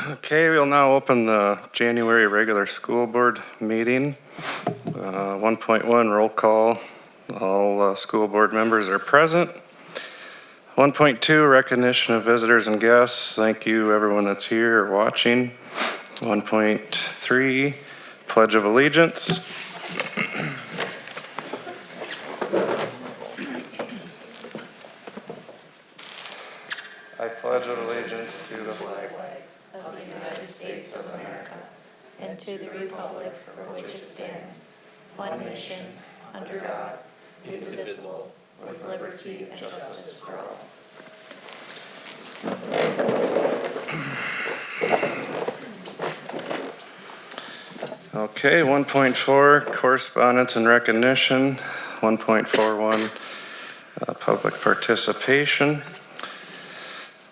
Okay, we'll now open the January regular school board meeting. 1.1 roll call. All school board members are present. 1.2 recognition of visitors and guests. Thank you everyone that's here or watching. 1.3 pledge of allegiance. I pledge allegiance to the flag of the United States of America and to the republic for which it stands, one nation, under God, indivisible, with liberty and justice for all. Okay, 1.4 correspondence and recognition. 1.41 public participation.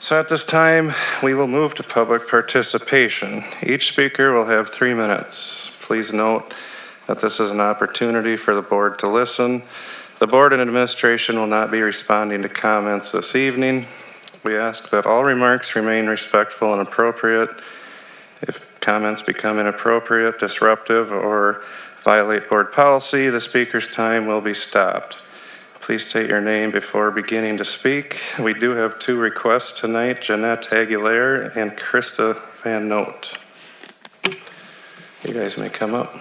So at this time, we will move to public participation. Each speaker will have 3 minutes. Please note that this is an opportunity for the board to listen. The board and administration will not be responding to comments this evening. We ask that all remarks remain respectful and appropriate. If comments become inappropriate, disruptive, or violate board policy, the speaker's time will be stopped. Please state your name before beginning to speak. We do have 2 requests tonight, Jeanette Aguilera and Krista Van Noot. You guys may come up.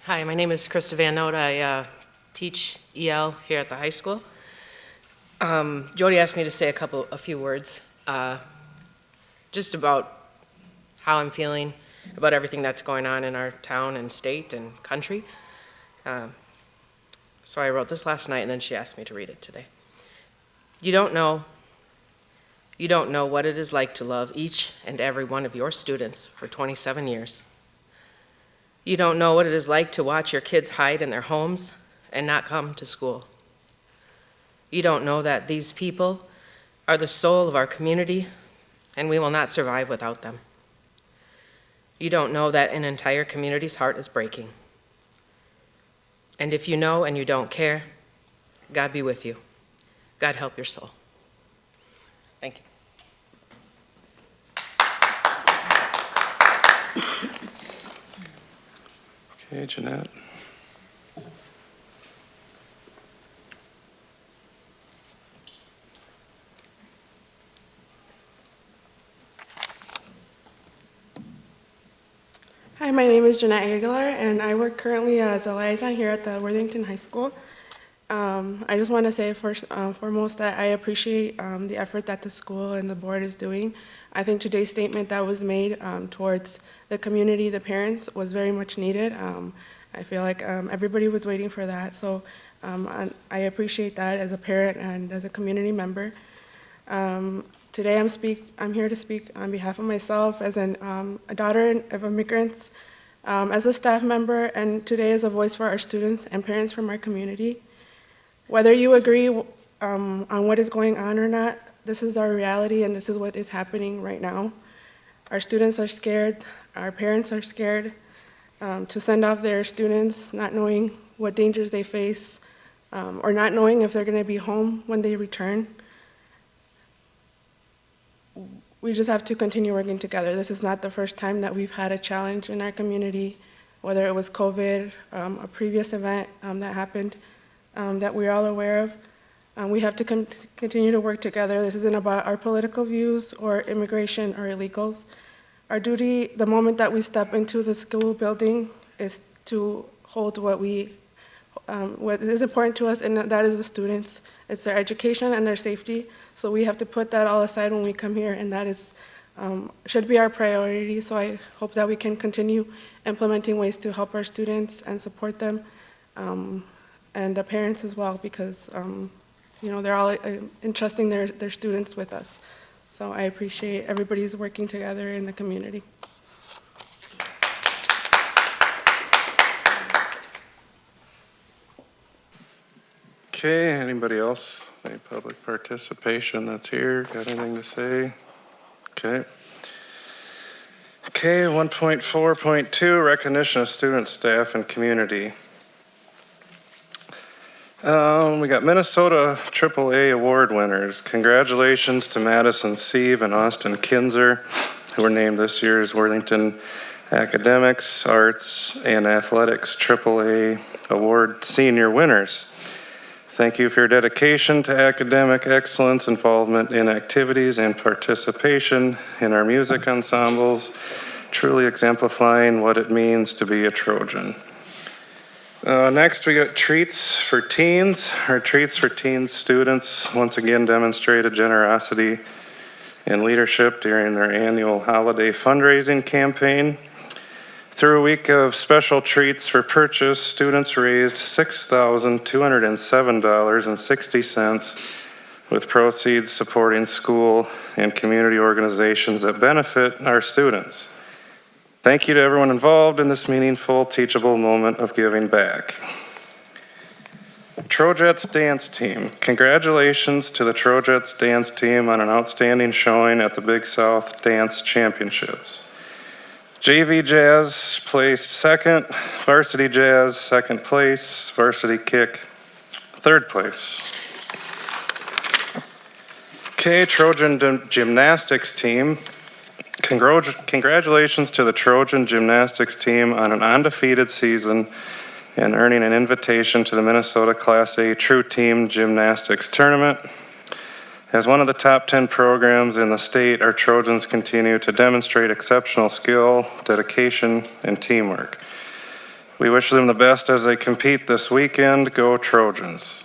Hi, my name is Krista Van Noot. I teach EL here at the high school. Jody asked me to say a few words just about how I'm feeling about everything that's going on in our town and state and country. So I wrote this last night, and then she asked me to read it today. You don't know what it is like to love each and every one of your students for 27 years. You don't know what it is like to watch your kids hide in their homes and not come to school. You don't know that these people are the soul of our community, and we will not survive without them. You don't know that an entire community's heart is breaking. And if you know and you don't care, God be with you. God help your soul. Thank you. Okay, Jeanette. Hi, my name is Jeanette Aguilar, and I work currently as a liaison here at the Worthington High School. I just want to say first foremost that I appreciate the effort that the school and the board is doing. I think today's statement that was made towards the community, the parents, was very much needed. I feel like everybody was waiting for that, so I appreciate that as a parent and as a community member. Today I'm here to speak on behalf of myself as a daughter of immigrants, as a staff member, and today as a voice for our students and parents from our community. Whether you agree on what is going on or not, this is our reality and this is what is happening right now. Our students are scared, our parents are scared to send off their students, not knowing what dangers they face, or not knowing if they're going to be home when they return. We just have to continue working together. This is not the first time that we've had a challenge in our community, whether it was COVID, a previous event that happened that we're all aware of. We have to continue to work together. This isn't about our political views or immigration or illegals. Our duty, the moment that we step into the school building, is to hold what is important to us, and that is the students. It's their education and their safety. So we have to put that all aside when we come here, and that is should be our priority. So I hope that we can continue implementing ways to help our students and support them, and the parents as well, because they're all entrusting their students with us. So I appreciate everybody's working together in the community. Okay, anybody else? Any public participation that's here? Got anything to say? Okay. Okay, 1.4.2, recognition of students, staff, and community. We got Minnesota AAA award winners. Congratulations to Madison Sieve and Austin Kinzer, who were named this year's Worthington Academics, Arts, and Athletics AAA award senior winners. Thank you for your dedication to academic excellence, involvement in activities, and participation in our music ensembles, truly exemplifying what it means to be a Trojan. Next, we got Treats for Teens. Our Treats for Teens students once again demonstrated generosity and leadership during their annual holiday fundraising campaign. Through a week of special treats for purchase, students raised $6,207.60, with proceeds supporting school and community organizations that benefit our students. Thank you to everyone involved in this meaningful, teachable moment of giving back. Trojets Dance Team. Congratulations to the Trojets Dance Team on an outstanding showing at the Big South Dance Championships. JV Jazz placed second, Varsity Jazz second place, Varsity Kick third place. Okay, Trojan Gymnastics Team. Congratulations to the Trojan Gymnastics Team on an undefeated season and earning an invitation to the Minnesota Class A True Team Gymnastics Tournament. As one of the top 10 programs in the state, our Trojans continue to demonstrate exceptional skill, dedication, and teamwork. We wish them the best as they compete this weekend. Go Trojans.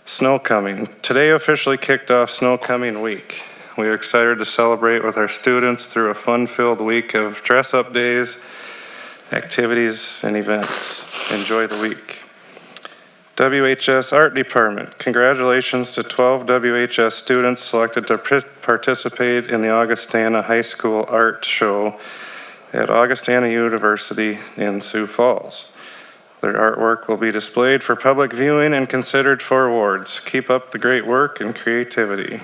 Snowcoming. Today officially kicked off Snowcoming Week. We are excited to celebrate with our students through a fun-filled week of dress-up days, activities, and events. Enjoy the week. WHS Art Department. Congratulations to 12 WHS students selected to participate in the Augustana High School Art Show at Augustana University in Sioux Falls. Their artwork will be displayed for public viewing and considered for awards. Keep up the great work and creativity.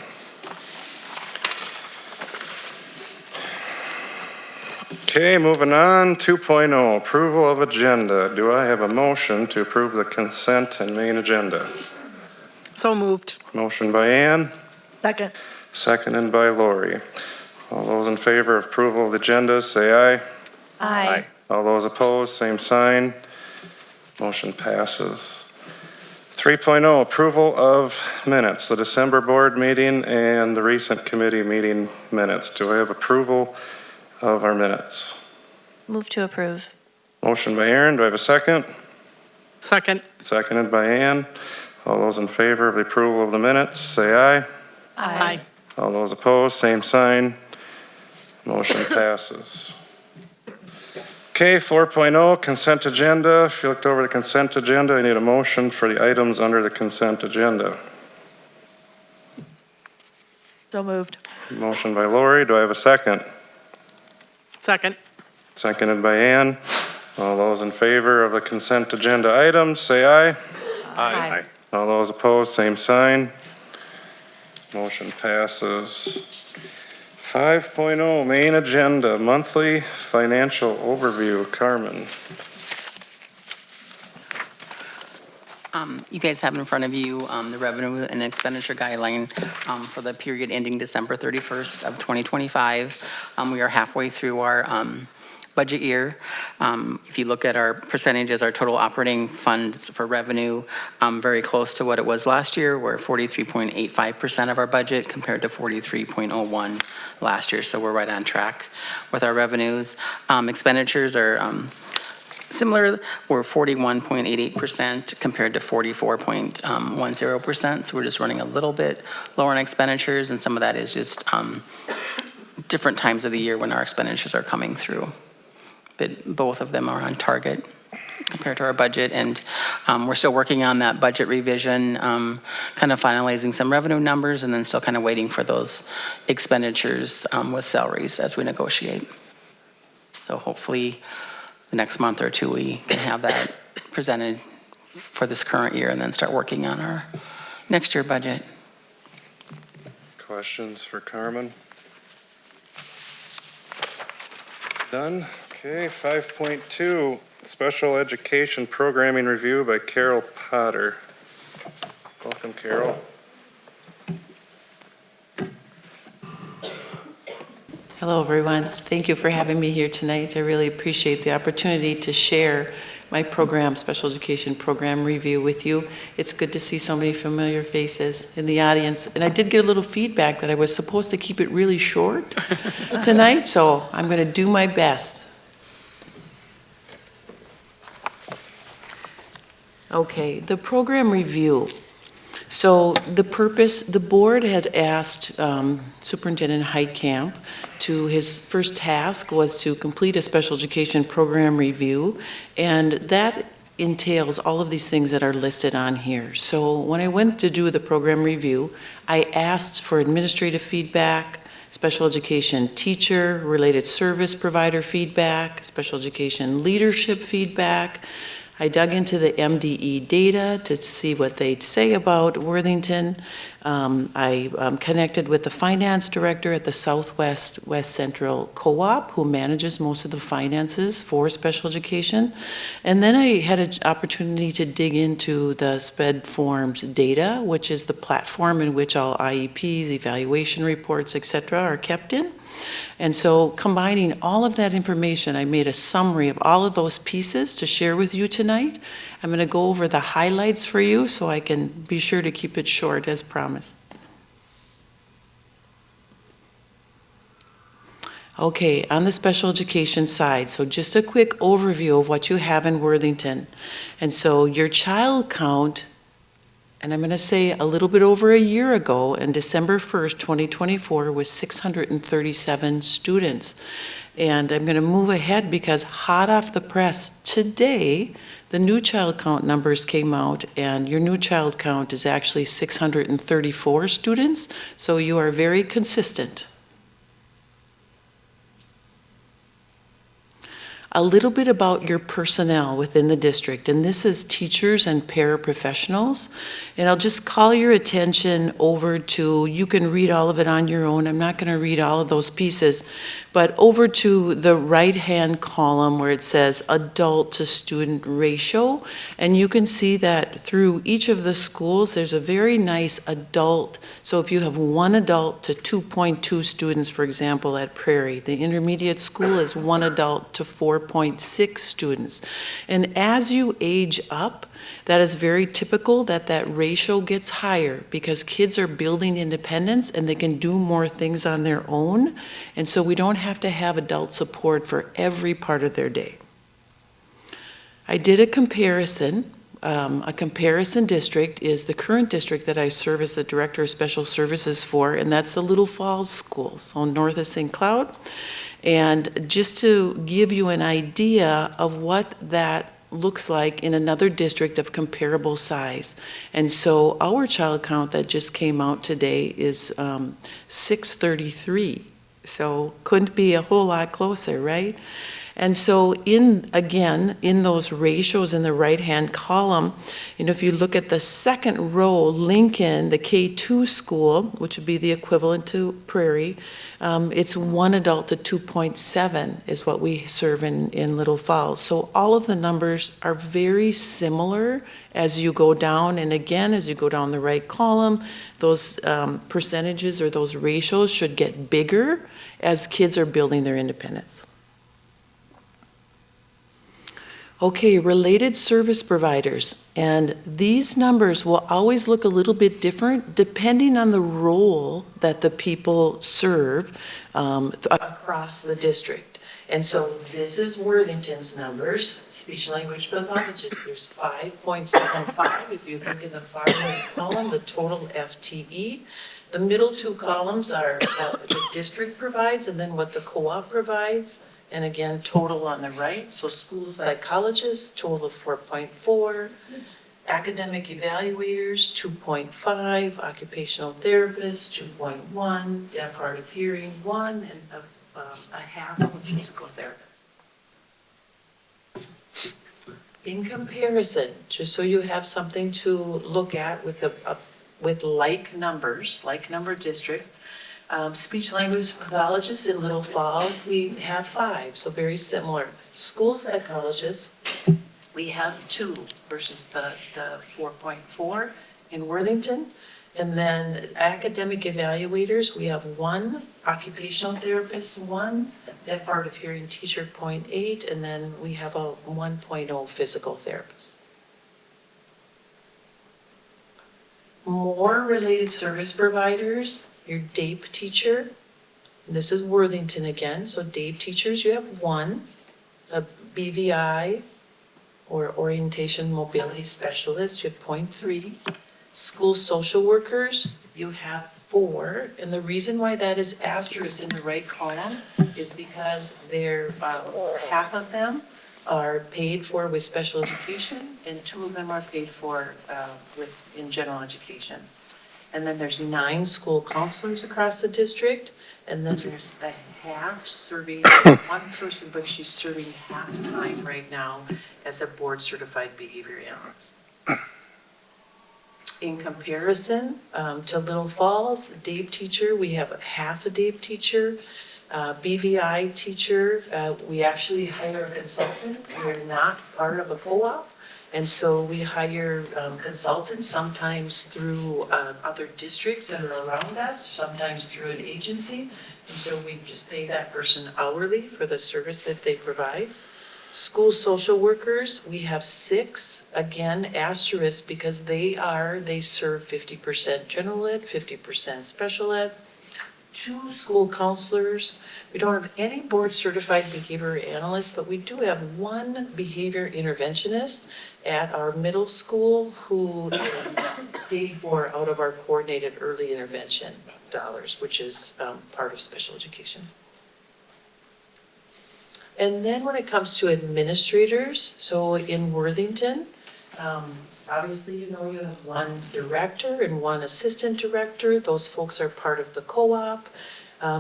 Okay, moving on, 2.0, approval of agenda. Do I have a motion to approve the consent and main agenda? So moved. Motion by Ann, Second. seconded by Lori. All those in favor of approval of the agenda, say aye. Aye. All those opposed, same sign. Motion passes. 3.0, approval of minutes, the December board meeting and the recent committee meeting minutes. Do I have approval of our minutes? Move to approve. Motion by Aaron, do I have a second? Second. Seconded by Ann. All those in favor of the approval of the minutes, say aye. Aye. All those opposed, same sign. Motion passes. Okay, 4.0, consent agenda. If you looked over the consent agenda, I need a motion for the items under the consent agenda. So moved. Motion by Lori, do I have a second? Second. Seconded by Ann. All those in favor of the consent agenda items, say aye. Aye. All those opposed, same sign. Motion passes. 5.0, main agenda, monthly financial overview. Carmen. You guys have in front of you the revenue and expenditure guideline for the period ending December 31st of 2025. We are halfway through our budget year. If you look at our percentages, our total operating funds for revenue, very close to what it was last year. We're 43.85% of our budget compared to 43.01 last year. So we're right on track with our revenues. Expenditures are similar. We're 41.88% compared to 44.10%. So we're just running a little bit lower on expenditures, and some of that is just different times of the year when our expenditures are coming through. But both of them are on target compared to our budget, and we're still working on that budget revision, kind of finalizing some revenue numbers, and then still kind of waiting for those expenditures with salaries as we negotiate. So hopefully the next month or two we can have that presented for this current year and then start working on our next year budget. Questions for Carmen? Done. Okay, 5.2, Special Education Programming Review by Carol Potter. Welcome, Carol. Hello, everyone. Thank you for having me here tonight. I really appreciate the opportunity to share my program, Special Education Program Review, with you. It's good to see so many familiar faces in the audience. And I did get a little feedback that I was supposed to keep it really short tonight, so I'm going to do my best. Okay, the program review. So the purpose, the board had asked Superintendent Heitkamp to, his first task was to complete a special education program review, and that entails all of these things that are listed on here. So when I went to do the program review, I asked for administrative feedback, special education teacher, related service provider feedback, special education leadership feedback. I dug into the MDE data to see what they'd say about Worthington. I connected with the finance director at the Southwest West Central Co-op, who manages most of the finances for special education. And then I had an opportunity to dig into the SPED Forms data, which is the platform in which all IEPs, evaluation reports, et cetera, are kept in. And so combining all of that information, I made a summary of all of those pieces to share with you tonight. I'm going to go over the highlights for you so I can be sure to keep it short as promised. Okay, on the special education side, so just a quick overview of what you have in Worthington. And so your child count, and I'm going to say a little bit over a year ago, on December 1st, 2024, was 637 students. And I'm going to move ahead because hot off the press today, the new child count numbers came out, and your new child count is actually 634 students. So you are very consistent. A little bit about your personnel within the district, and this is teachers and paraprofessionals. And I'll just call your attention over to, you can read all of it on your own. I'm not going to read all of those pieces, but over to the right-hand column where it says adult to student ratio. And you can see that through each of the schools, there's a very nice adult. So if you have one adult to 2.2 students, for example, at Prairie, the intermediate school is one adult to 4.6 students. And as you age up, that is very typical that that ratio gets higher because kids are building independence and they can do more things on their own. And so we don't have to have adult support for every part of their day. I did a comparison. A comparison district is the current district that I serve as the Director of Special Services for, and that's the Little Falls Schools, so north of St. Cloud. And just to give you an idea of what that looks like in another district of comparable size. And so our child count that just came out today is 633. So couldn't be a whole lot closer, right? And so in those ratios in the right-hand column, if you look at the second row, Lincoln, the K2 school, which would be the equivalent to Prairie, it's one adult to 2.7 is what we serve in Little Falls. So all of the numbers are very similar as you go down. And again, as you go down the right column, those percentages or those ratios should get bigger as kids are building their independence. Okay, related service providers, and these numbers will always look a little bit different depending on the role that the people serve across the district. And so this is Worthington's numbers, speech language pathologists, there's 5.75. If you look in the far right column, the total FTE. The middle two columns are what the district provides and then what the co-op provides. And again, total on the right. So schools like colleges, total of 4.4. Academic evaluators, 2.5. Occupational therapists, 2.1. Deaf, hard of hearing, 1. And a half of a physical therapist. In comparison, just so you have something to look at with like number district, Speech language pathologists in Little Falls, we have 5, so very similar. School psychologists, we have 2 versus the 4.4 in Worthington. And then academic evaluators, we have 1, occupational therapist 1, deaf hard of hearing teacher 0.8, and then we have a 1.0 physical therapist. More related service providers, your DAPE teacher, and this is Worthington again, so DAPE teachers, you have 1, a BVI or orientation mobility specialist, you have 0.3. School social workers, you have 4, and the reason why that is asterisk in the right column is because they're, half of them are paid for with special education, and 2 of them are paid for in general education. And then there's 9 school counselors across the district, and then there's a half serving, 1 person, but she's serving half-time right now as a board-certified behavior analyst. In comparison to Little Falls, DAPE teacher, we have half a DAPE teacher. BVI teacher, we actually hire a consultant. We're not part of a co-op. And so we hire consultants, sometimes through other districts that are around us, sometimes through an agency. And so we just pay that person hourly for the service that they provide. School social workers, we have 6, again, asterisk, because they serve 50% general ed, 50% special ed. 2 school counselors. We don't have any board certified behavior analysts, but we do have 1 behavior interventionist at our middle school who is paid for out of our coordinated early intervention dollars, which is part of special education. And then when it comes to administrators, so in Worthington, obviously, you have 1 director and 1 assistant director. Those folks are part of the co-op.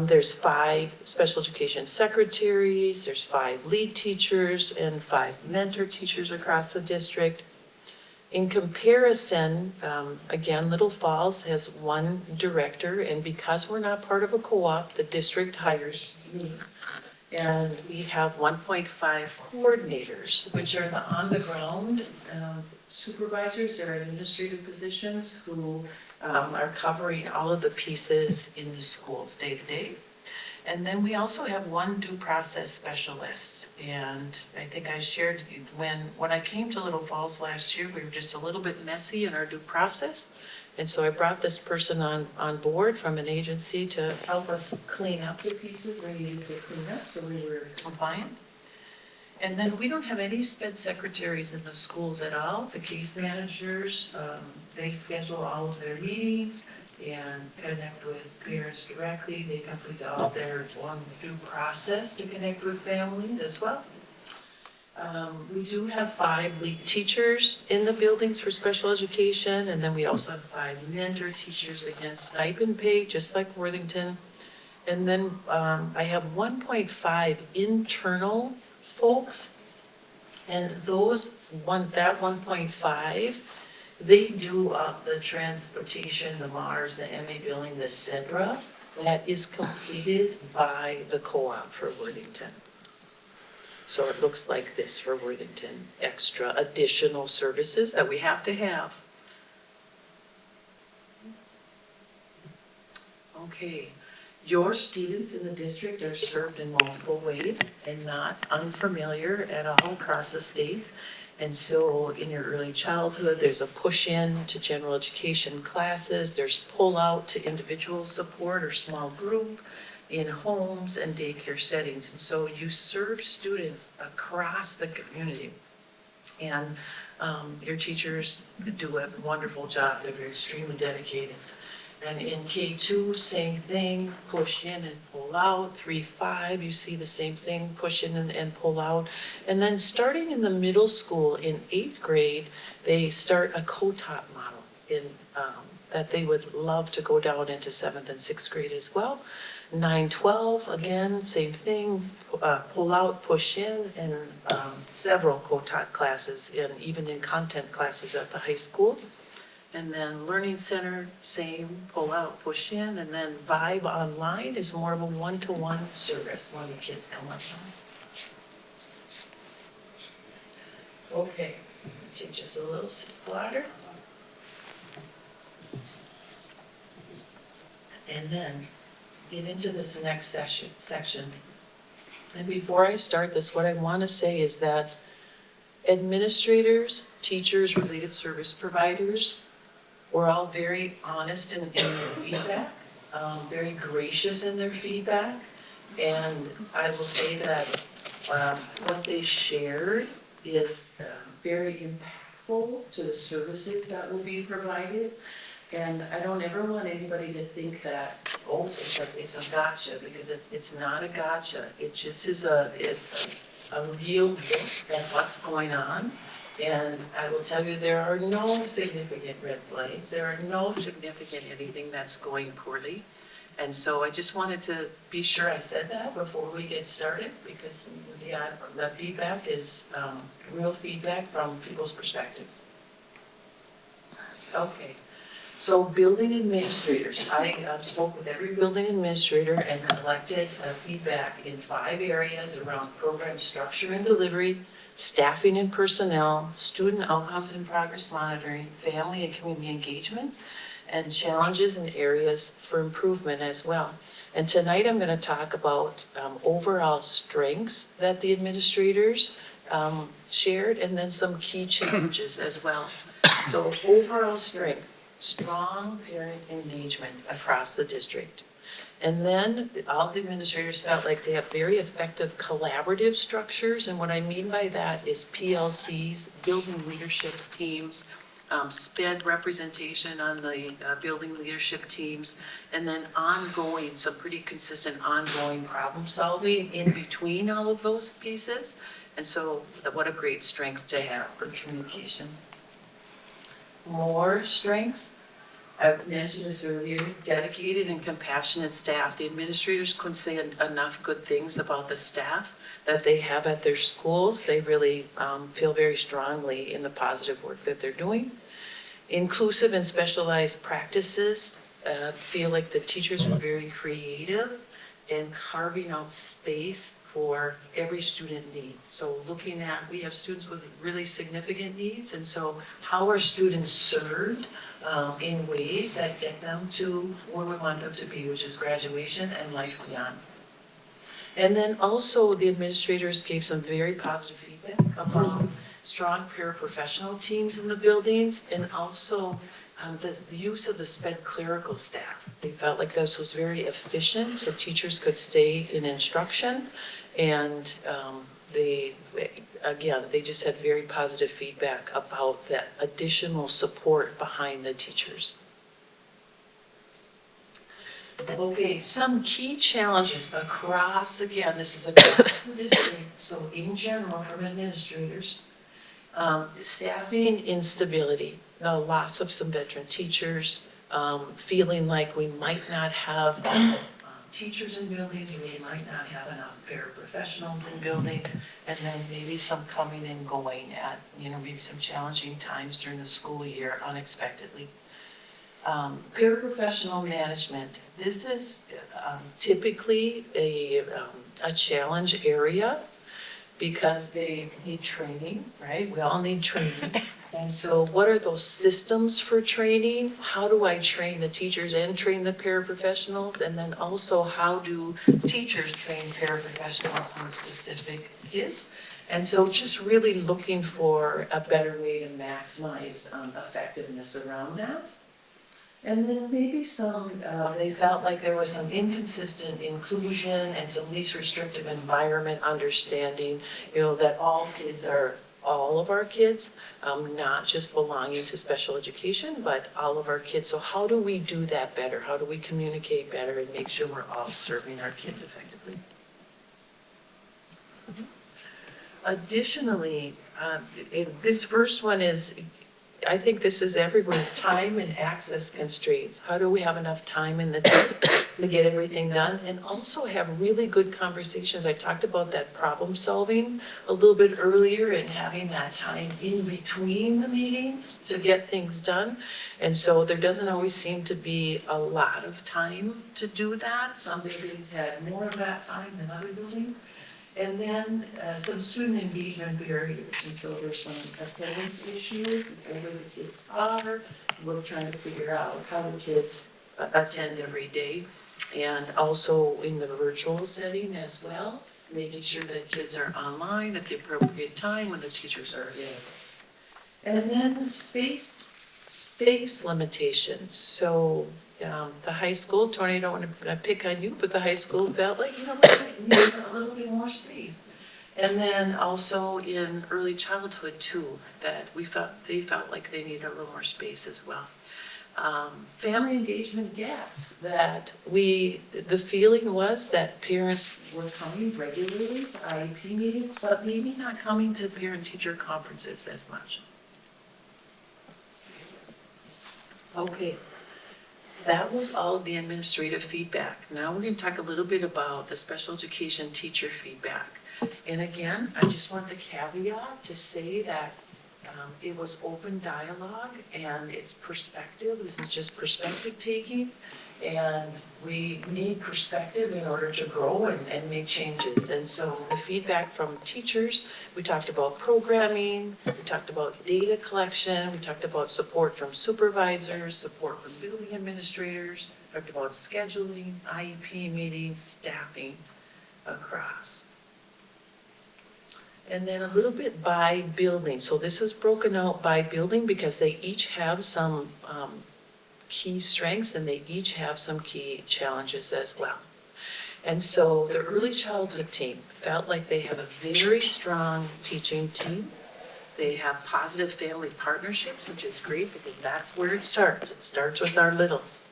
There's 5 special education secretaries, there's 5 lead teachers, and 5 mentor teachers across the district. In comparison, again, Little Falls has 1 director, and because we're not part of a co-op, the district hires me. And we have 1.5 coordinators, which are the on-the-ground supervisors. They're administrative positions who are covering all of the pieces in the schools day to day. And then we also have 1 due process specialist. And I think I shared when I came to Little Falls last year, we were just a little bit messy in our due process. And so I brought this person on board from an agency to help us clean up the pieces where you need to clean up, so we were compliant. And then we don't have any sped secretaries in the schools at all. The case managers, they schedule all of their meetings and connect with parents directly. They complete all their due process to connect with families as well. We do have 5 lead teachers in the buildings for special education, and then we also have 5 mentor teachers, again, stipend pay, just like Worthington. And then I have 1.5 internal folks, and that 1.5, they do the transportation, the MARS, the MA billing, the CEDRA, that is completed by the co-op for Worthington. So it looks like this for Worthington, extra additional services that we have to have. Okay, your students in the district are served in multiple ways and not unfamiliar at all across the state. And so in your early childhood, there's a push-in to general education classes, there's pull-out to individual support or small group, in homes and daycare settings. And so you serve students across the community. And your teachers do a wonderful job. They're extremely dedicated. And in K2, same thing, push in and pull out. 3-5, you see the same thing, push in and pull out. And then starting in the middle school in 8th grade, they start a co-top model that they would love to go down into 7th and 6th grade as well. 9-12, again, same thing, pull out, push in, and several co-taught classes, and even in content classes at the high school. And then Learning Center, same, pull out, push in, and then Vibe Online is more of a one-to-one service when the kids come up. Okay, take just a little sip of water. And then get into this next section. And before I start this, what I want to say is that administrators, teachers, related service providers, we're all very honest in their feedback, very gracious in their feedback. And I will say that what they shared is very impactful to the services that will be provided. And I don't ever want anybody to think that, oh, it's a gotcha, because it's not a gotcha. It just is it's a real look at what's going on. And I will tell you, there are no significant red flags. There are no significant anything that's going poorly. And so I just wanted to be sure I said that before we get started, because the feedback is real feedback from people's perspectives. Okay. So building administrators, I spoke with every building administrator and collected feedback in 5 areas around program structure and delivery, staffing and personnel, student outcomes and progress monitoring, family and community engagement, and challenges and areas for improvement as well. And tonight I'm going to talk about overall strengths that the administrators shared, and then some key challenges as well. So overall strength. Strong parent engagement across the district. And then all the administrators felt like they have very effective collaborative structures. And what I mean by that is PLCs, building leadership teams, SPED representation on the building leadership teams, and then ongoing, some pretty consistent ongoing problem solving in between all of those pieces. And so what a great strength to have for communication. More strengths. I've mentioned this earlier, dedicated and compassionate staff. The administrators couldn't say enough good things about the staff that they have at their schools. They really feel very strongly in the positive work that they're doing. Inclusive and specialized practices. Feel like the teachers were very creative in carving out space for every student need. So looking at, we have students with really significant needs, and so how are students served in ways that get them to where we want them to be, which is graduation and life beyond. And then also the administrators gave some very positive feedback about strong paraprofessional teams in the buildings, and also the use of the SPED clerical staff. They felt like this was very efficient, so teachers could stay in instruction. And they just had very positive feedback about that additional support behind the teachers. Okay, some key challenges across, again, this is across the district, so in general from administrators, staffing instability, the loss of some veteran teachers, feeling like we might not have teachers in buildings, or we might not have enough paraprofessionals in buildings, and then maybe some coming and going at, maybe some challenging times during the school year unexpectedly. Paraprofessional management, this is typically a challenge area because they need training, right? We all need training. And so what are those systems for training? How do I train the teachers and train the paraprofessionals? And then also, how do teachers train paraprofessionals on specific kids? And so just really looking for a better way to maximize effectiveness around that. And then maybe they felt like there was some inconsistent inclusion and some least restrictive environment understanding, that all of our kids, not just belonging to special education, but all of our kids. So how do we do that better? How do we communicate better and make sure we're all serving our kids effectively? Additionally, this first one is I think this is everywhere, time and access constraints. How do we have enough time in the day to get everything done and also have really good conversations? I talked about that problem solving a little bit earlier and having that time in between the meetings to get things done. And so there doesn't always seem to be a lot of time to do that. Some buildings had more of that time than other buildings. And then some student engagement barriers, and so there's some attendance issues, where the kids are. We're trying to figure out how the kids attend every day. And also in the virtual setting as well, making sure that kids are online at the appropriate time when the teachers are available. And then space limitations. So the high school, Tony, I don't want to pick on you, but the high school felt like, we need a little bit more space. And then also in early childhood too, that they felt like they needed a little more space as well. Family engagement gaps, that the feeling was that parents were coming regularly to IEP meetings, but maybe not coming to parent-teacher conferences as much. Okay. That was all of the administrative feedback. Now we're going to talk a little bit about the special education teacher feedback. And again, I just want the caveat to say that it was open dialogue and it's perspective. This is just perspective taking. And we need perspective in order to grow and make changes. And so the feedback from teachers, we talked about programming, we talked about data collection, we talked about support from supervisors, support from building administrators, talked about scheduling, IEP meetings, staffing across. And then a little bit by building. So this is broken out by building because they each have some key strengths and they each have some key challenges as well. And so the early childhood team felt like they have a very strong teaching team. They have positive family partnerships, which is great because that's where it starts. It starts with our littles.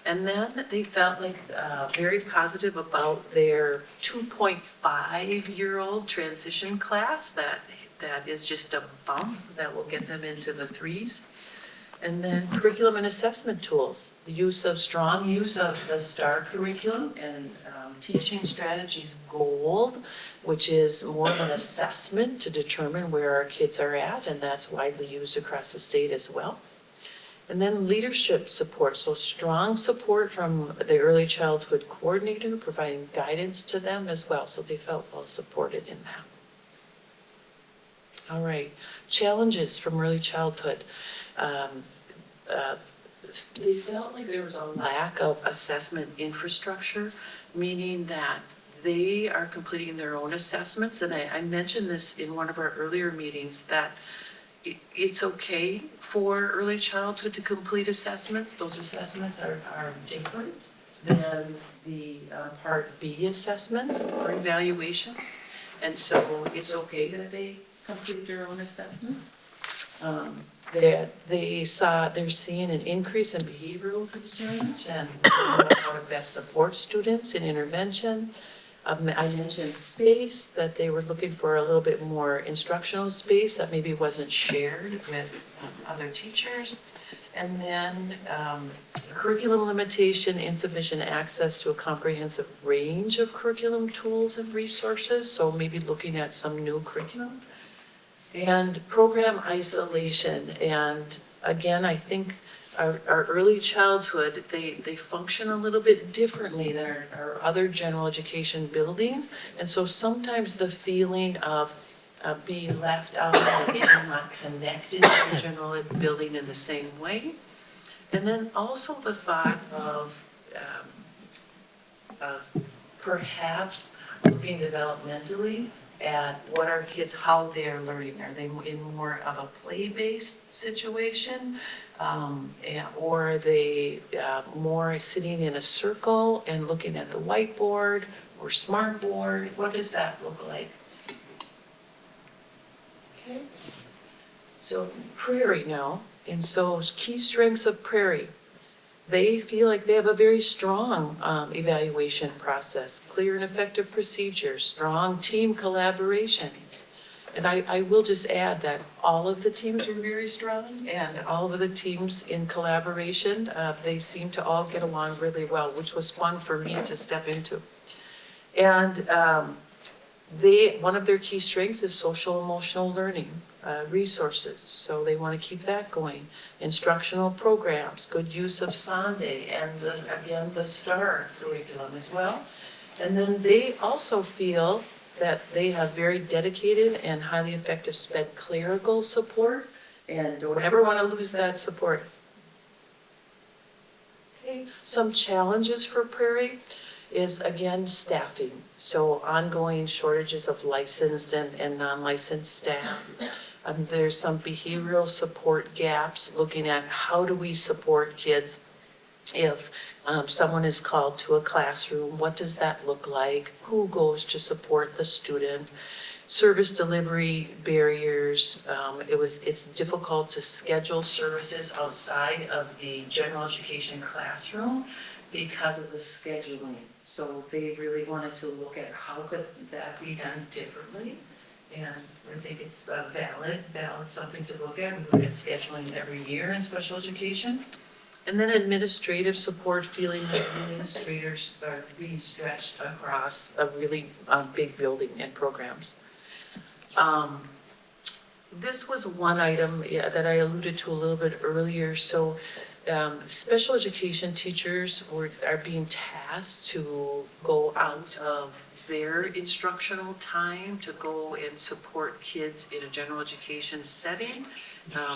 And then they felt like very positive about their 2.5-year-old transition class. That is just a bump that will get them into the 3s. And then curriculum and assessment tools, the strong use of the STAR curriculum and teaching strategies gold, which is more of an assessment to determine where our kids are at, and that's widely used across the state as well. And then leadership support, so strong support from the early childhood coordinator, providing guidance to them as well, so they felt well supported in that. All right, challenges from early childhood. They felt like there was a lack of assessment infrastructure, meaning that they are completing their own assessments. And I mentioned this in one of our earlier meetings, that it's okay for early childhood to complete assessments. Those assessments are different than the Part B assessments or evaluations. And so it's okay that they complete their own assessments. They're seeing an increase in behavioral concerns and how to best support students in intervention. I mentioned space, that they were looking for a little bit more instructional space that maybe wasn't shared with other teachers. And then curriculum limitation, insufficient access to a comprehensive range of curriculum tools and resources, so maybe looking at some new curriculum. And program isolation, and again, I think our early childhood, they function a little bit differently than our other general education buildings. And so sometimes the feeling of being left out and maybe not connected to the general ed building in the same way. And then also the thought of perhaps looking developmentally at what our kids, how they're learning. Are they in more of a play-based situation? Or are they more sitting in a circle and looking at the whiteboard or smartboard? What does that look like? Okay. So Prairie now, and so key strengths of Prairie. They feel like they have a very strong evaluation process, clear and effective procedures, strong team collaboration. And I will just add that all of the teams were very strong, and all of the teams in collaboration, they seemed to all get along really well, which was fun for me to step into. And one of their key strengths is social emotional learning resources, so they want to keep that going. Instructional programs, good use of Sunday, and again, the STAR curriculum as well. And then they also feel that they have very dedicated and highly effective SPED clerical support, and don't ever want to lose that support. Okay. Some challenges for Prairie is, again, staffing. So ongoing shortages of licensed and non-licensed staff. There's some behavioral support gaps, looking at how do we support kids if someone is called to a classroom, what does that look like? Who goes to support the student? Service delivery barriers. It's difficult to schedule services outside of the general education classroom because of the scheduling. So they really wanted to look at how could that be done differently. And I think it's valid, something to look at. We look at scheduling every year in special education. And then administrative support, feeling like administrators are being stretched across a really big building and programs. This was one item that I alluded to a little bit earlier. So special education teachers are being tasked to go out of their instructional time to go and support kids in a general education setting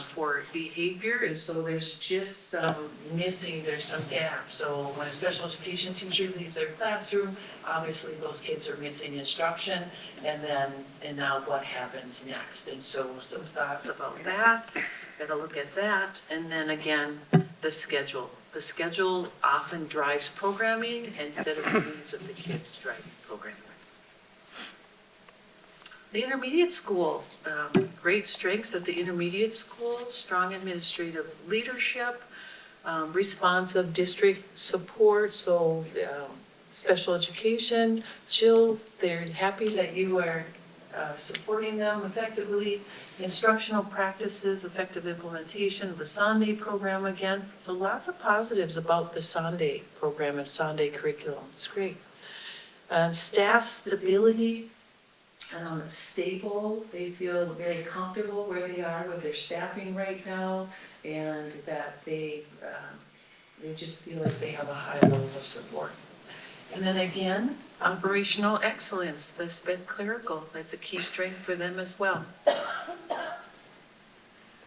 for behavior. And so there's just some there's some gaps. So when a special education teacher leaves their classroom, obviously those kids are missing instruction, and now what happens next? And so some thoughts about that, gotta look at that. And then again, the schedule. The schedule often drives programming instead of the needs of the kids driving programming. The intermediate school, great strengths of the intermediate school, strong administrative leadership, responsive district support, so special education. Jill, they're happy that you are supporting them effectively. Instructional practices, effective implementation, the Sunday program again. So lots of positives about the Sunday program and Sunday curriculum. It's great. Staff stability, stable. They feel very comfortable where they are with their staffing right now, and that they just feel like they have a high level of support. And then again, operational excellence, the SPED clerical, that's a key strength for them as well.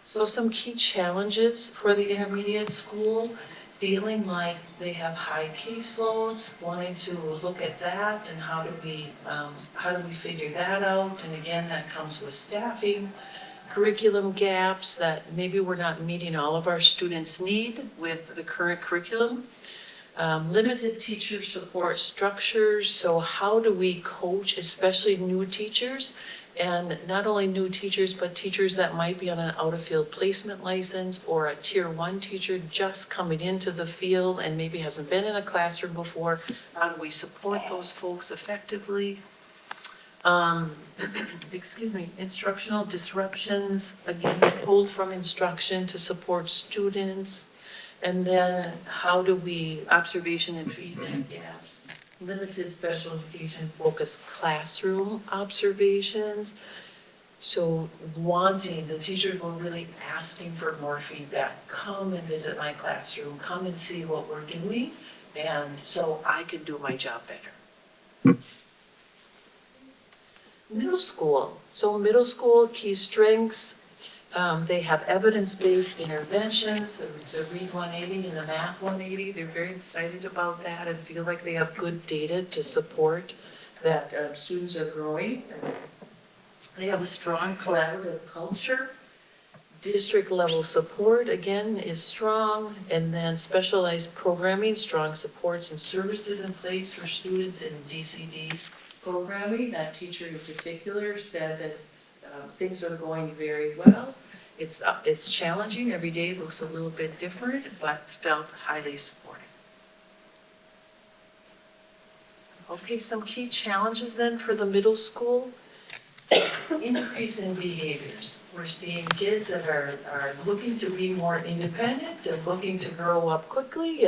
So some key challenges for the intermediate school, feeling like they have high caseloads, wanting to look at that and how do we figure that out? And again, that comes with staffing, curriculum gaps that maybe we're not meeting all of our students' need with the current curriculum. Limited teacher support structures, so how do we coach, especially new teachers, and not only new teachers, but teachers that might be on an out-of-field placement license or a tier 1 teacher just coming into the field and maybe hasn't been in a classroom before. How do we support those folks effectively? Instructional disruptions, again, pulled from instruction to support students. And then how do we, observation and feedback gaps, limited special education focused classroom observations. So the teachers were really asking for more feedback. Come and visit my classroom, come and see what we're doing, and so I can do my job better. Middle school. So middle school key strengths. They have evidence-based interventions. It's a Read 180 and the Math 180. They're very excited about that and feel like they have good data to support that students are growing. They have a strong collaborative culture. District level support, again, is strong. And then specialized programming, strong supports and services in place for students in DCD programming. That teacher in particular said that things are going very well. It's challenging. Every day looks a little bit different, but felt highly supported. Okay, some key challenges then for the middle school. increase in behaviors. We're seeing kids that are looking to be more independent and looking to grow up quickly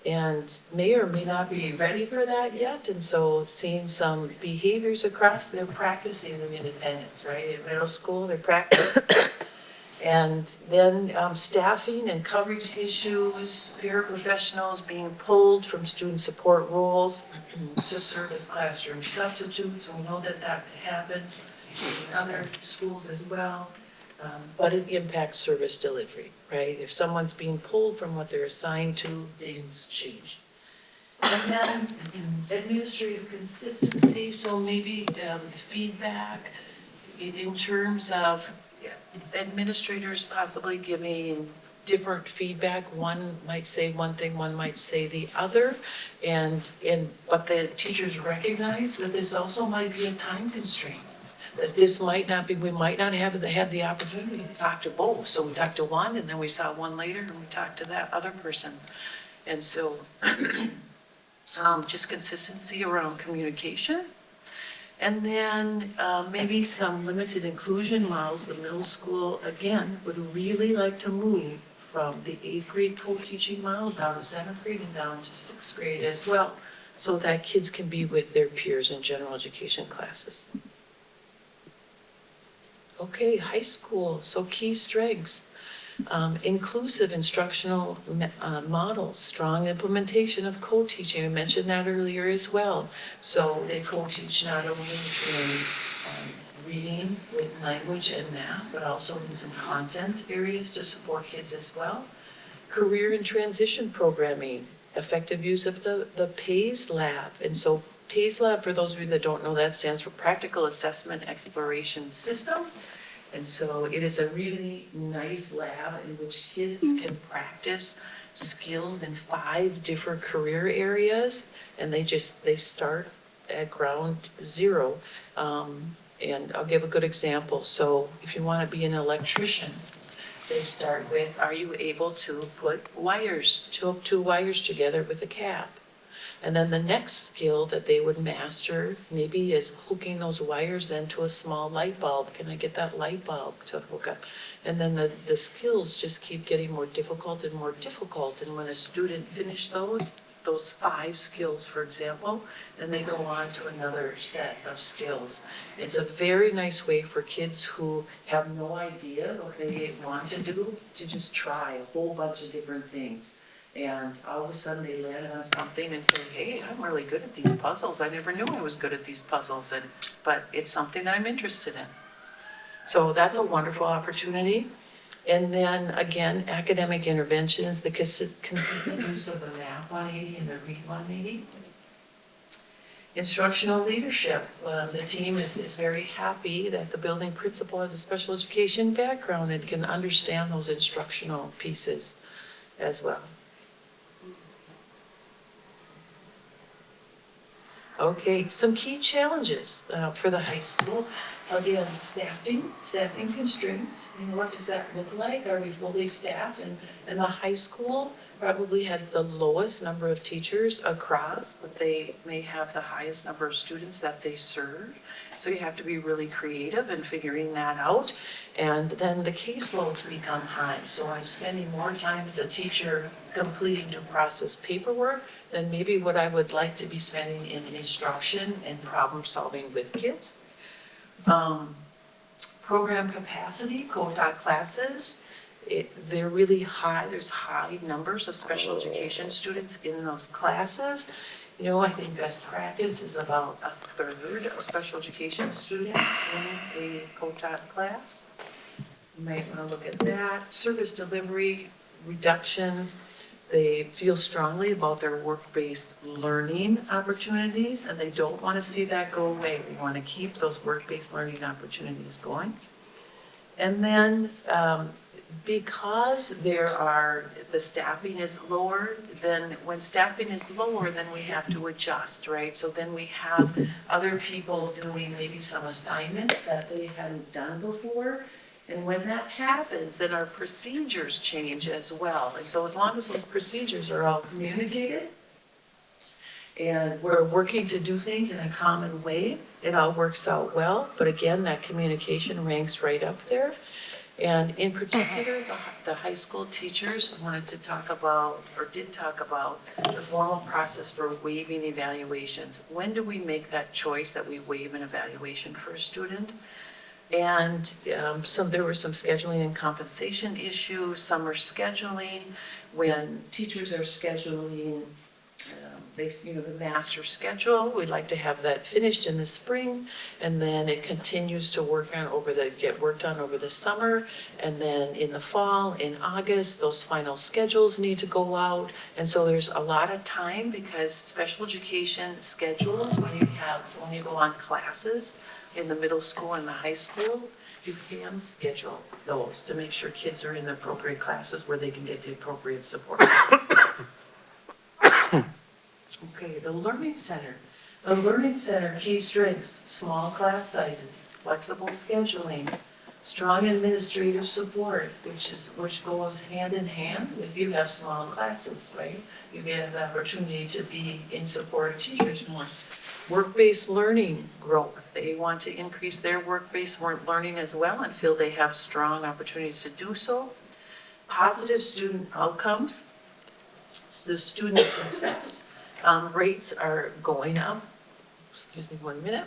and may or may not be ready for that yet. And so seeing some behaviors across, they're practicing their independence, right? In middle school, they're practicing. And then staffing and coverage issues, paraprofessionals being pulled from student support roles to serve as classroom substitutes. We know that that happens in other schools as well. But it impacts service delivery, right? If someone's being pulled from what they're assigned to, things change. And then administrative consistency, so maybe feedback in terms of administrators possibly giving different feedback. One might say one thing, one might say the other. But the teachers recognize that this also might be a time constraint. That this might not be, we might not have the opportunity to talk to both. So we talked to one and then we saw one later and we talked to that other person. And so just consistency around communication. And then maybe some limited inclusion models. The middle school, again, would really like to move from the 8th grade co-teaching model down to 7th grade and down to 6th grade as well, so that kids can be with their peers in general education classes. Okay, high school, so key strengths. Inclusive instructional models, strong implementation of co-teaching. I mentioned that earlier as well. So they co-teach not only in reading with language and math, but also in some content areas to support kids as well. Career and transition programming, effective use of the PACE Lab. And so PACE Lab, for those of you that don't know, that stands for Practical Assessment Exploration System. And so it is a really nice lab in which kids can practice skills in 5 different career areas. And they start at ground zero. And I'll give a good example. So if you want to be an electrician, they start with, are you able to put wires, two wires together with a cap? And then the next skill that they would master maybe is hooking those wires then to a small light bulb. Can I get that light bulb to hook up? And then the skills just keep getting more difficult and more difficult. And when a student finishes those 5 skills, for example, then they go on to another set of skills. It's a very nice way for kids who have no idea what they want to do to just try a whole bunch of different things. And all of a sudden they land on something and say, hey, I'm really good at these puzzles. I never knew I was good at these puzzles, but it's something that I'm interested in. So that's a wonderful opportunity. And then again, academic interventions, the consistent use of the Math 180 and the Read 180. Instructional leadership. The team is very happy that the building principal has a special education background and can understand those instructional pieces as well. Okay, some key challenges for the high school. Again, staffing constraints. What does that look like? Are we fully staffed? And the high school probably has the lowest number of teachers across, but they may have the highest number of students that they serve. So you have to be really creative in figuring that out. And then the caseloads become high. So I'm spending more time as a teacher completing to process paperwork than maybe what I would like to be spending in instruction and problem solving with kids. Program capacity, co-taught classes, they're really high. There's high numbers of special education students in those classes. You know, I think best practice is about 1/3 of special education students in a co-taught class. You might want to look at that. Service delivery reductions. They feel strongly about their work-based learning opportunities, and they don't want to see that go away. They want to keep those work-based learning opportunities going. And then because the staffing is lower, then when staffing is lower, then we have to adjust, right? So then we have other people doing maybe some assignments that they hadn't done before. And when that happens, then our procedures change as well. And so as long as those procedures are all communicated And we're working to do things in a common way. It all works out well, but again, that communication ranks right up there. And in particular, the high school teachers wanted to talk about, or did talk about, the formal process for waiving evaluations. When do we make that choice that we waive an evaluation for a student? And there were some scheduling and compensation issues, summer scheduling, when teachers are scheduling the master schedule. We'd like to have that finished in the spring, and then it continues to get worked on over the summer, and then in the fall, in August, those final schedules need to go out. And so there's a lot of time, because special education schedules, when you go on classes in the middle school and the high school, you can schedule those to make sure kids are in the appropriate classes where they can get the appropriate support. Okay, the Learning Center. The Learning Center key strengths: small class sizes, flexible scheduling, strong administrative support, which goes hand in hand if you have small classes, right? You get the opportunity to be in support of teachers more. Work-based learning growth. They want to increase their work-based learning as well and feel they have strong opportunities to do so. Positive student outcomes. The student success rates are going up. Excuse me 1 minute.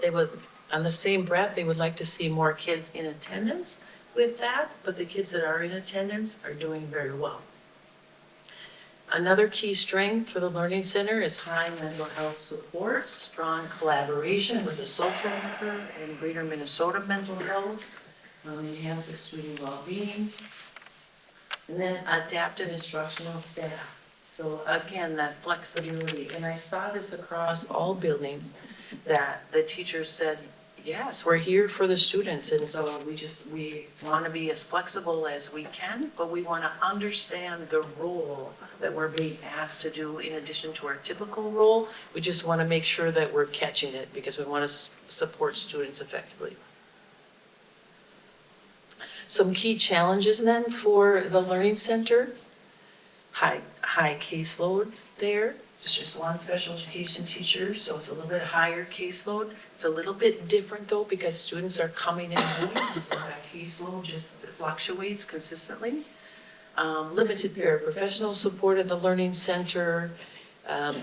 They would, on the same breath, they would like to see more kids in attendance with that, but the kids that are in attendance are doing very well. Another key strength for the Learning Center is high mental health support, strong collaboration with the social worker and Greater Minnesota Mental Health, enhances student well-being, and then adaptive instructional staff. So again, that flexibility, and I saw this across all buildings, that the teachers said, yes, we're here for the students, and so we want to be as flexible as we can, but we want to understand the role that we're being asked to do in addition to our typical role. We just want to make sure that we're catching it because we want to support students effectively. Some key challenges then for the Learning Center: high caseload there. It's just one special education teacher, so it's a little bit higher caseload. It's a little bit different though, because students are coming in moving, so that caseload just fluctuates consistently. Limited paraprofessional support at the Learning Center,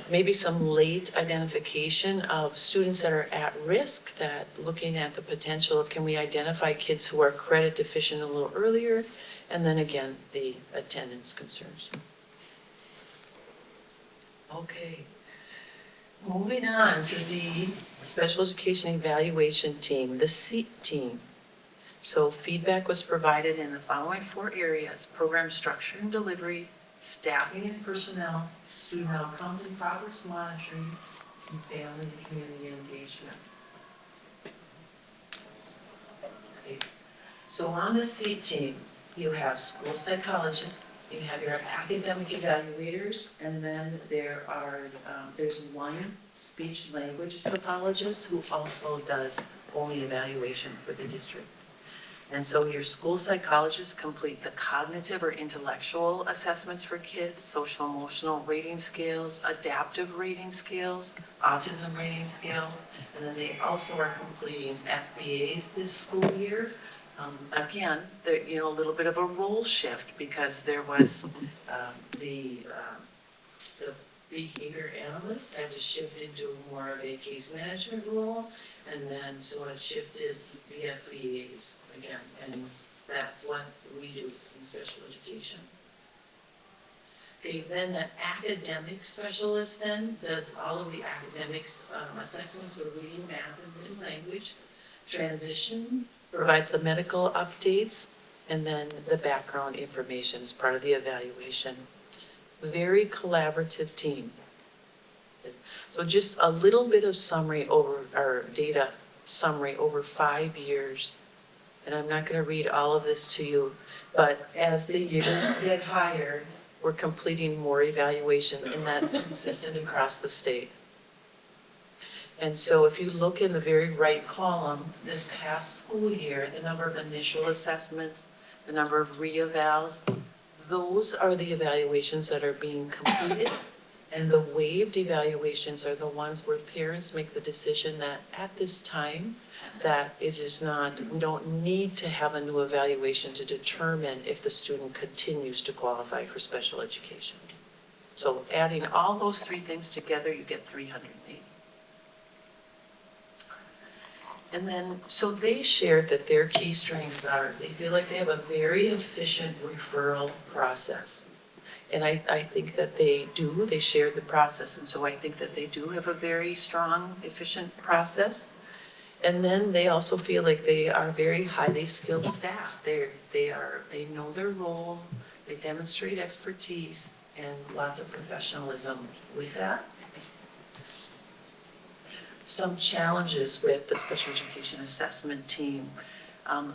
maybe some late identification of students that are at risk, that looking at the potential of, can we identify kids who are credit deficient a little earlier, and then again, the attendance concerns. Okay, moving on to the Special Education Evaluation Team, the SEAT team. So feedback was provided in the following 4 areas: program structure and delivery, staffing and personnel, student outcomes and progress monitoring, and family and community engagement. Okay. So on the SEAT team, you have school psychologists, you have your academic evaluators, and then there's one speech language pathologist who also does only evaluation for the district. And so your school psychologists complete the cognitive or intellectual assessments for kids, social emotional rating scales, adaptive rating scales, autism rating scales, and then they also are completing FBAs this school year. Again, a little bit of a role shift, because there was the behavior analyst had to shift into more of a case management role, and then so it shifted the FBAs again, and that's what we do in special education. Okay, then the academic specialist then does all of the academics assessments for reading, math, and written language. Transition provides the medical updates, and then the background information is part of the evaluation. Very collaborative team. So just a little bit of summary over our data summary over 5 years. And I'm not going to read all of this to you, but as the years get higher, we're completing more evaluation, and that's consistent across the state. And so if you look in the very right column, this past school year, the number of initial assessments, the number of re-evals, those are the evaluations that are being completed. And the waived evaluations are the ones where parents make the decision that at this time, that it is not, we don't need to have a new evaluation to determine if the student continues to qualify for special education. So adding all those three things together, you get 380. And then, so they shared that their key strengths are, they feel like they have a very efficient referral process. And I think that they do, they shared the process, and so I think that they do have a very strong, efficient process. And then they also feel like they are very highly skilled staff. They know their role, they demonstrate expertise, and lots of professionalism with that. Some challenges with the special education assessment team.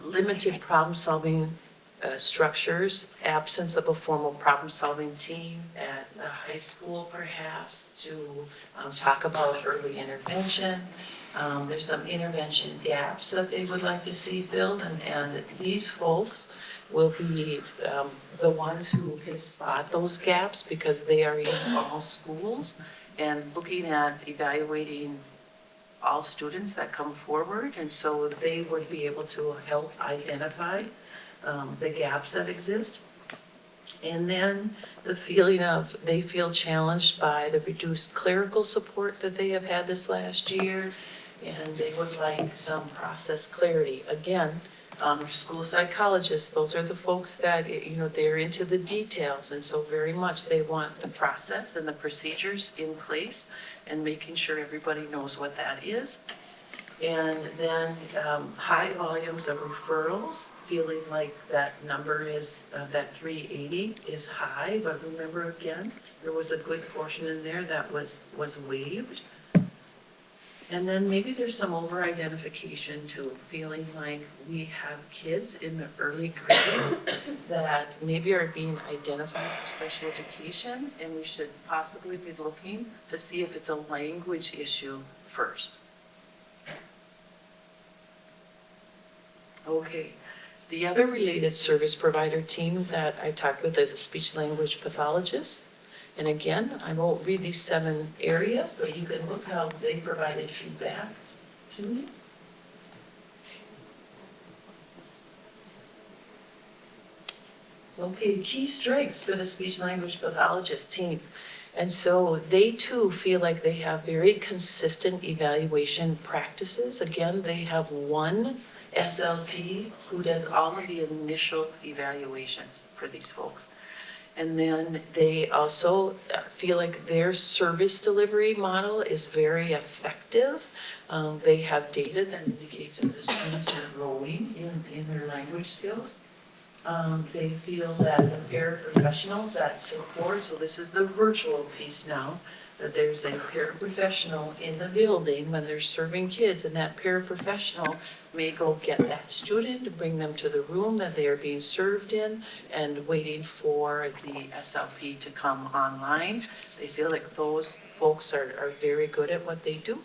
Limited problem-solving structures, absence of a formal problem-solving team at the high school perhaps to talk about early intervention. There's some intervention gaps that they would like to see filled, and these folks will be the ones who can spot those gaps because they are in all schools and looking at evaluating all students that come forward, and so they would be able to help identify the gaps that exist. And then the feeling of they feel challenged by the reduced clerical support that they have had this last year, and they would like some process clarity. Again, school psychologists, those are the folks that, they're into the details, and so very much they want the process and the procedures in place and making sure everybody knows what that is. And then high volumes of referrals, feeling like that number is, that 380 is high, but remember again, there was a good portion in there that was waived. And then maybe there's some over-identification too, feeling like we have kids in the early grades that maybe are being identified for special education, and we should possibly be looking to see if it's a language issue first. Okay, the other related service provider team that I talked with is a speech-language pathologist. And again, I won't read these 7 areas, but you can look how they provided feedback to me. Okay, key strengths for the speech-language pathologist team. And so they too feel like they have very consistent evaluation practices. Again, they have one SLP who does all of the initial evaluations for these folks. And then they also feel like their service delivery model is very effective. They have data that indicates that the students are growing in their language skills. They feel that the paraprofessionals that support, so this is the virtual piece now, that there's a paraprofessional in the building when they're serving kids, and that paraprofessional may go get that student, bring them to the room that they are being served in, and waiting for the SLP to come online. They feel like those folks are very good at what they do.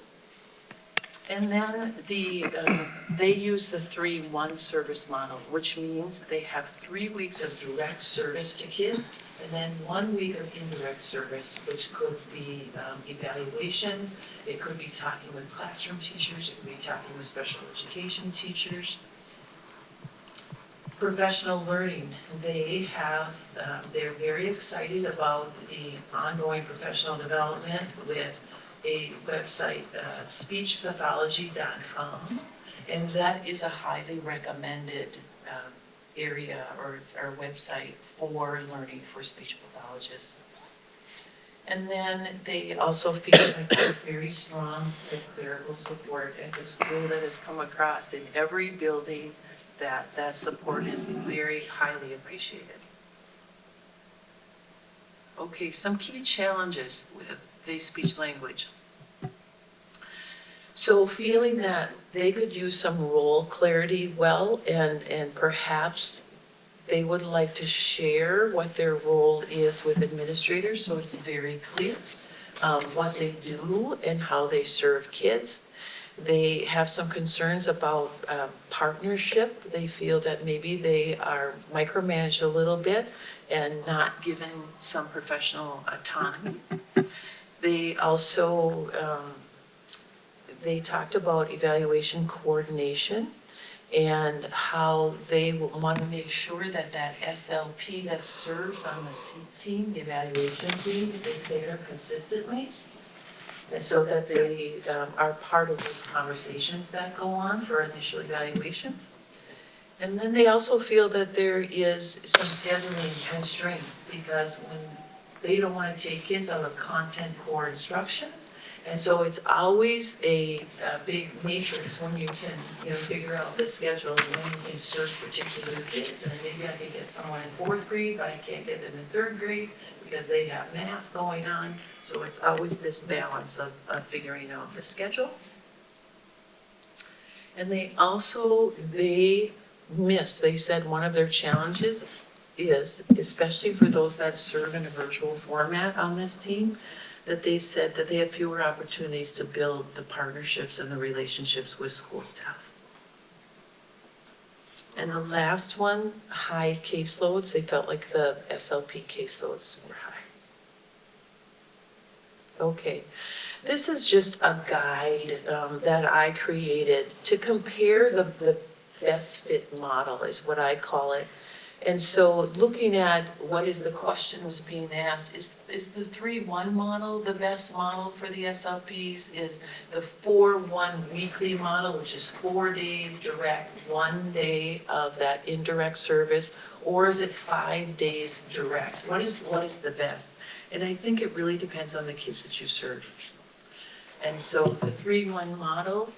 And then they use the 3-1 service model, which means they have 3 weeks of direct service to kids, and then 1 week of indirect service, which could be evaluations. It could be talking with classroom teachers. It could be talking with special education teachers. Professional learning. They have, they're very excited about the ongoing professional development with a website, speechpathology.com, and that is a highly recommended area or website for learning for speech pathologists. And then they also feel like there's very strong clerical support at the school that has come across in every building, that support is very highly appreciated. Okay, some key challenges with the speech language. So feeling that they could use some role clarity well, and perhaps they would like to share what their role is with administrators so it's very clear. what they do and how they serve kids. They have some concerns about partnership. They feel that maybe they are micromanaged a little bit and not given some professional autonomy. They also, they talked about evaluation coordination and how they want to make sure that that SLP that serves on the C team, the evaluation team, is there consistently. And so that they are part of those conversations that go on for initial evaluations. And then they also feel that there is some scheduling constraints because when they don't want to take kids out of content core instruction. And so it's always a big matrix when you can, figure out the schedule and when you can serve particular kids. And maybe I can get someone in 4th grade, but I can't get them in 3rd grade because they have math going on. So it's always this balance of figuring out the schedule. And they said one of their challenges is, especially for those that serve in a virtual format on this team, that they said that they have fewer opportunities to build the partnerships and the relationships with school staff. And the last one, high caseloads. They felt like the SLP caseloads were high. Okay, this is just a guide that I created to compare the best fit model is what I call it. And so looking at what is the question was being asked, is the 3-1 model the best model for the SLPs? Is the 4-1 weekly model, which is 4 days direct, 1 day of that indirect service, or is it 5 days direct? What is the best? And I think it really depends on the kids that you serve. And so the 3-1 model,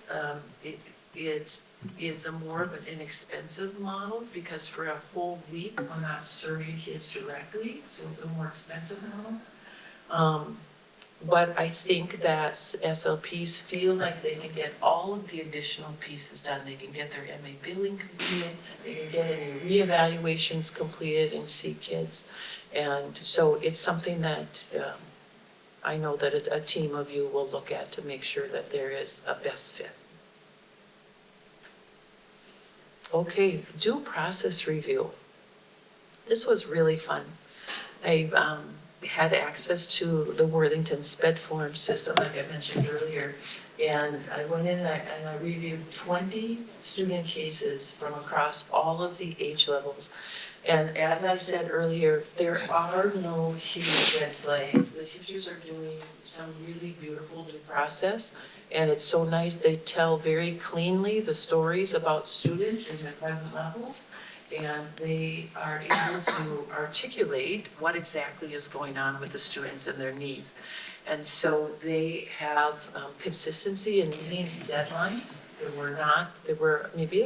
it is a more of an inexpensive model because for a whole week, we're not serving kids directly, so it's a more expensive model. But I think that SLPs feel like they can get all of the additional pieces done. They can get their MA billing completed, they can get any reevaluations completed and see kids. And so it's something that I know that a team of you will look at to make sure that there is a best fit. Okay, due process review. This was really fun. I had access to the Worthington SPED form system, like I mentioned earlier, and I went in and I reviewed 20 student cases from across all of the age levels. And as I said earlier, there are no huge red flags. The teachers are doing some really beautiful due process. And it's so nice, they tell very cleanly the stories about students in their present levels, and they are able to articulate what exactly is going on with the students and their needs. And so they have consistency in meeting deadlines. There were maybe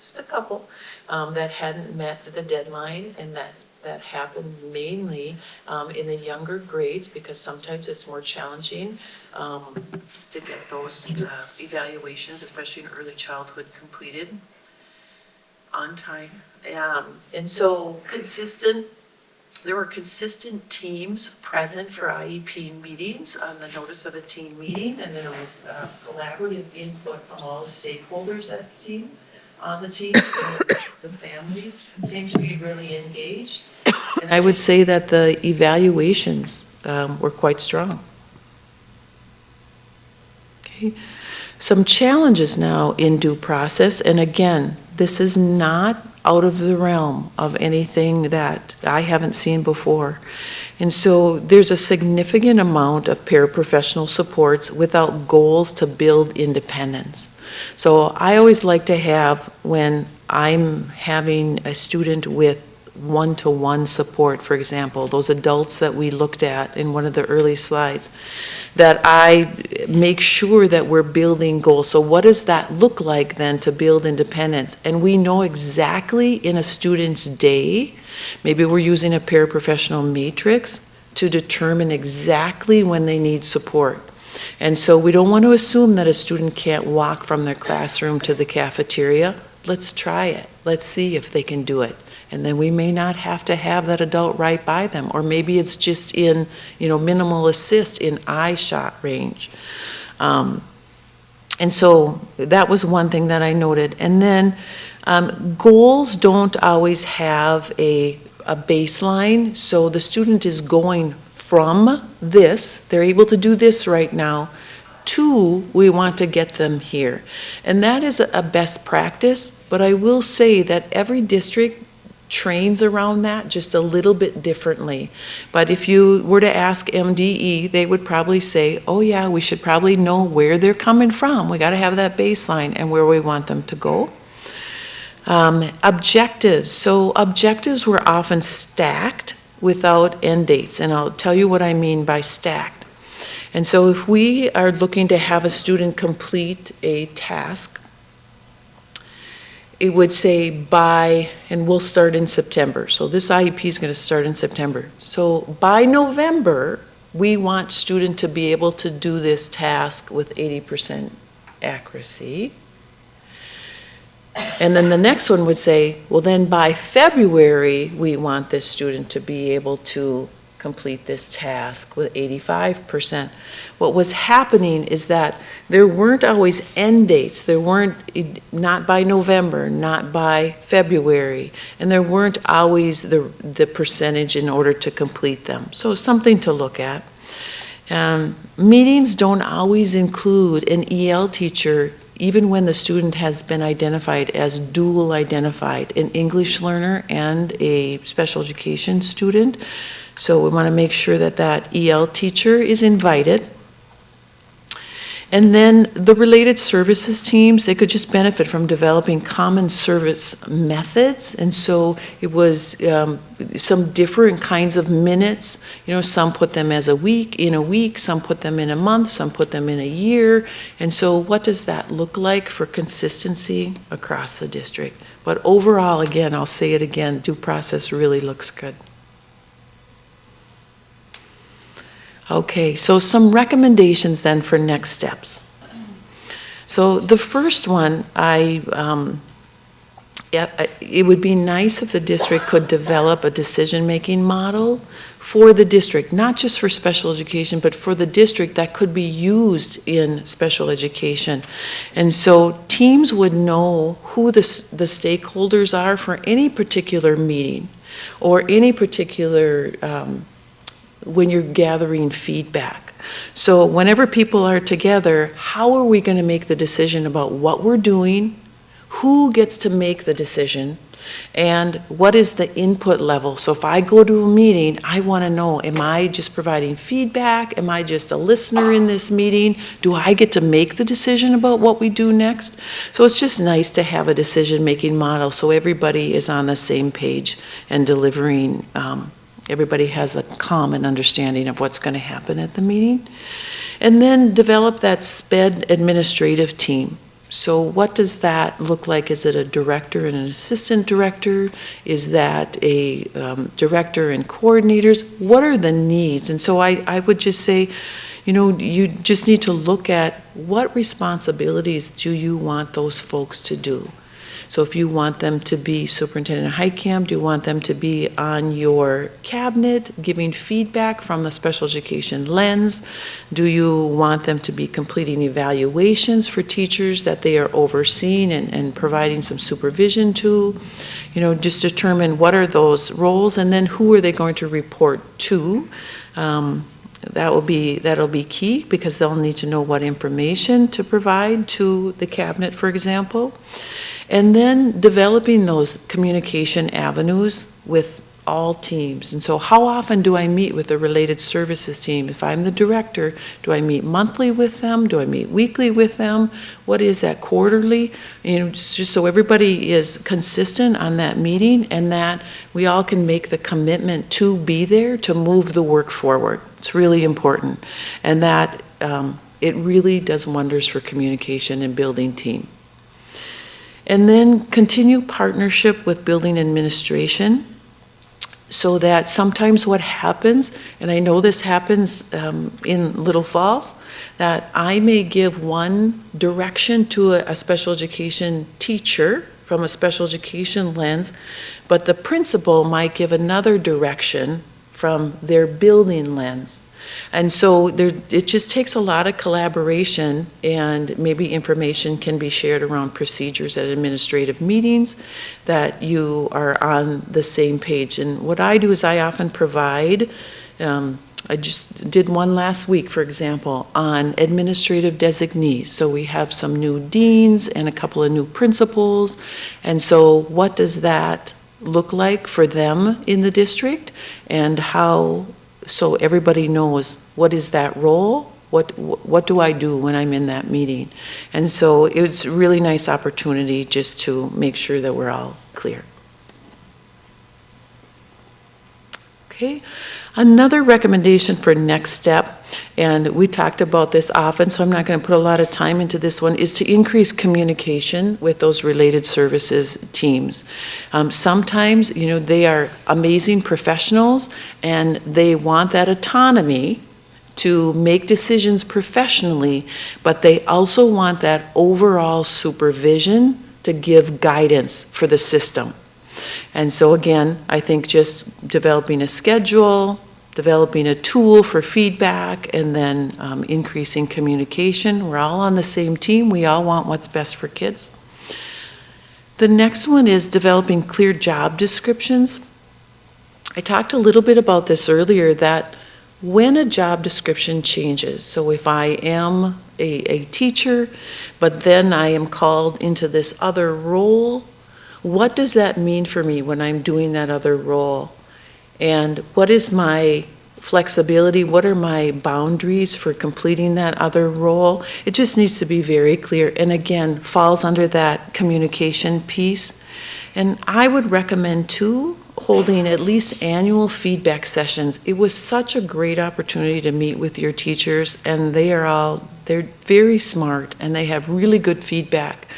just a couple, that hadn't met the deadline, and that happened mainly in the younger grades because sometimes it's more challenging to get those evaluations, especially in early childhood, completed on time. And so there were consistent teams present for IEP meetings on the notice of a team meeting, and there was collaborative input from all the stakeholders on the team. The families seemed to be really engaged. And I would say that the evaluations were quite strong. Okay. Some challenges now in due process, and again, this is not out of the realm of anything that I haven't seen before. And so there's a significant amount of paraprofessional supports without goals to build independence. So I always like to have, when I'm having a student with one-to-one support, for example, those adults that we looked at in one of the early slides, that I make sure that we're building goals. So what does that look like then to build independence? And we know exactly in a student's day, maybe we're using a paraprofessional matrix to determine exactly when they need support. And so we don't want to assume that a student can't walk from their classroom to the cafeteria let's try it. Let's see if they can do it. And then we may not have to have that adult right by them, or maybe it's just in, minimal assist in eye shot range. And so that was one thing that I noted. And then goals don't always have a baseline, so the student is going from this, they're able to do this right now, to we want to get them here. And that is a best practice, but I will say that every district trains around that just a little bit differently. But if you were to ask MDE, they would probably say, oh yeah, we should probably know where they're coming from. We got to have that baseline and where we want them to go. Objectives. So objectives were often stacked without end dates, and I'll tell you what I mean by stacked. And so if we are looking to have a student complete a task, it would say by, and we'll start in September. So this IEP is going to start in September. So by November, we want student to be able to do this task with 80% accuracy. And then the next one would say, well, then by February, we want this student to be able to complete this task with 85%. What was happening is that there weren't always end dates. There weren't, not by November, not by February, and there weren't always the percentage in order to complete them. So something to look at. Meetings don't always include an EL teacher, even when the student has been identified as dual identified, an English learner and a special education student. So we want to make sure that that EL teacher is invited. And then the related services teams, they could just benefit from developing common service methods. And so it was some different kinds of minutes. Some put them as a week, some put them in a month, some put them in a year. And so what does that look like for consistency across the district? But overall, again, I'll say it again, due process really looks good. Okay, so some recommendations then for next steps. So the first one, it would be nice if the district could develop a decision-making model for the district, not just for special education, but for the district that could be used in special education. And so teams would know who the stakeholders are for any particular meeting or any particular when you're gathering feedback. So whenever people are together, how are we going to make the decision about what we're doing, who gets to make the decision, and what is the input level? So if I go to a meeting, I want to know, am I just providing feedback? Am I just a listener in this meeting? Do I get to make the decision about what we do next? So it's just nice to have a decision-making model so everybody is on the same page and delivering. Everybody has a common understanding of what's going to happen at the meeting. And then develop that SPED administrative team. So what does that look like? Is it a director and an assistant director? Is that a director and coordinators? What are the needs? And so I would just say, you just need to look at what responsibilities do you want those folks to do? So if you want them to be superintendent of Heitkamp, do you want them to be on your cabinet giving feedback from a special education lens? Do you want them to be completing evaluations for teachers that they are overseeing and providing some supervision to? Just determine what are those roles, and then who are they going to report to? That'll be key, because they'll need to know what information to provide to the cabinet, for example. And then developing those communication avenues with all teams. And so how often do I meet with the related services team? If I'm the director, do I meet monthly with them? Do I meet weekly with them? What is that, quarterly? Just so everybody is consistent on that meeting, and that we all can make the commitment to be there to move the work forward. It's really important. And that it really does wonders for communication and building team. And then continue partnership with building administration, so that sometimes what happens, and I know this happens in Little Falls, that I may give one direction to a special education teacher from a special education lens, but the principal might give another direction from their building lens. And so it just takes a lot of collaboration, and maybe information can be shared around procedures at administrative meetings that you are on the same page. And what I do is I often provide, I just did one last week, for example, on administrative designees. So we have some new deans and a couple of new principals. And so what does that look like for them in the district, and how, so everybody knows what is that role, what do I do when I'm in that meeting. And so it's a really nice opportunity just to make sure that we're all clear. Okay, another recommendation for next step, and we talked about this often, so I'm not going to put a lot of time into this one, is to increase communication with those related services teams. Sometimes, you know, they are amazing professionals and they want that autonomy to make decisions professionally, but they also want that overall supervision to give guidance for the system. And so again, I think just developing a schedule, developing a tool for feedback, and then increasing communication. We're all on the same team. We all want what's best for kids. The next one is developing clear job descriptions. I talked a little bit about this earlier, that when a job description changes, so if I am a teacher, but then I am called into this other role, what does that mean for me when I'm doing that other role? And what is my flexibility? What are my boundaries for completing that other role? It just needs to be very clear, and again, falls under that communication piece. And I would recommend too, holding at least annual feedback sessions. It was such a great opportunity to meet with your teachers, and they're very smart and they have really good feedback.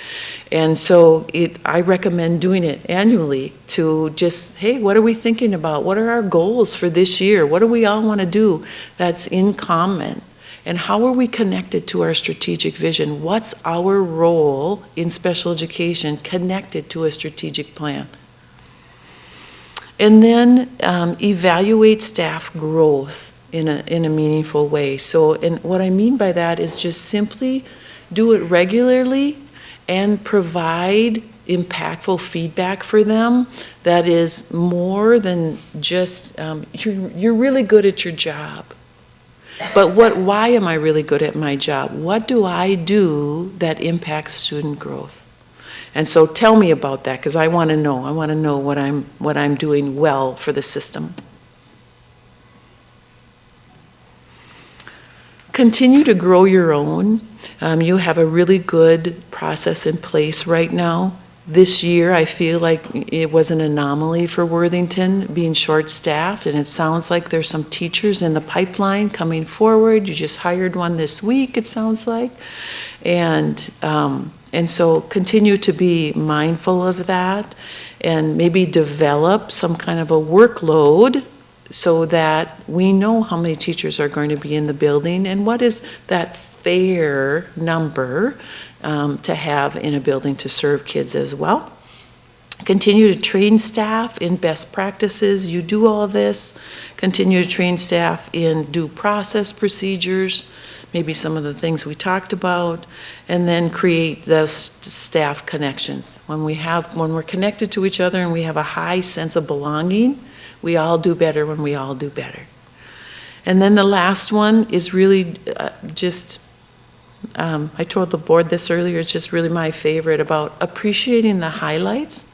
And so I recommend doing it annually to just, hey, what are we thinking about? What are our goals for this year? What do we all want to do that's in common? And how are we connected to our strategic vision? What's our role in special education connected to a strategic plan? And then evaluate staff growth in a meaningful way. So, and what I mean by that is just simply do it regularly and provide impactful feedback for them that is more than just, you're really good at your job. But why am I really good at my job? What do I do that impacts student growth? And so tell me about that, because I want to know. I want to know what I'm doing well for the system. Continue to grow your own. You have a really good process in place right now. This year, I feel like it was an anomaly for Worthington, being short-staffed, and it sounds like there's some teachers in the pipeline coming forward. You just hired one this week, it sounds like. And so continue to be mindful of that, and maybe develop some kind of a workload so that we know how many teachers are going to be in the building and what is that fair number to have in a building to serve kids as well. Continue to train staff in best practices. You do all this. Continue to train staff in due process procedures, maybe some of the things we talked about, and then create those staff connections. When we're connected to each other and we have a high sense of belonging, we all do better when we all do better. And then the last one is really I told the board this earlier, it's just really my favorite, about appreciating the highlights.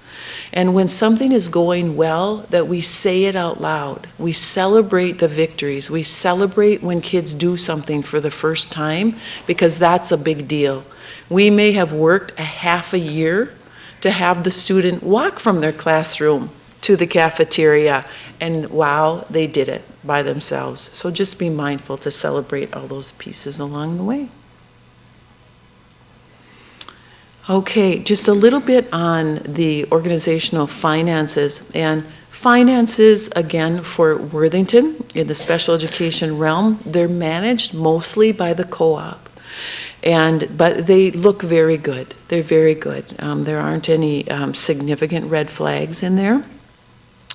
And when something is going well, that we say it out loud. We celebrate the victories. We celebrate when kids do something for the first time, because that's a big deal. We may have worked a half a year to have the student walk from their classroom to the cafeteria, and wow, they did it by themselves. So just be mindful to celebrate all those pieces along the way. Okay, just a little bit on the organizational finances. And finances, again, for Worthington in the special education realm, they're managed mostly by the co-op. But they look very good. They're very good. There aren't any significant red flags in there.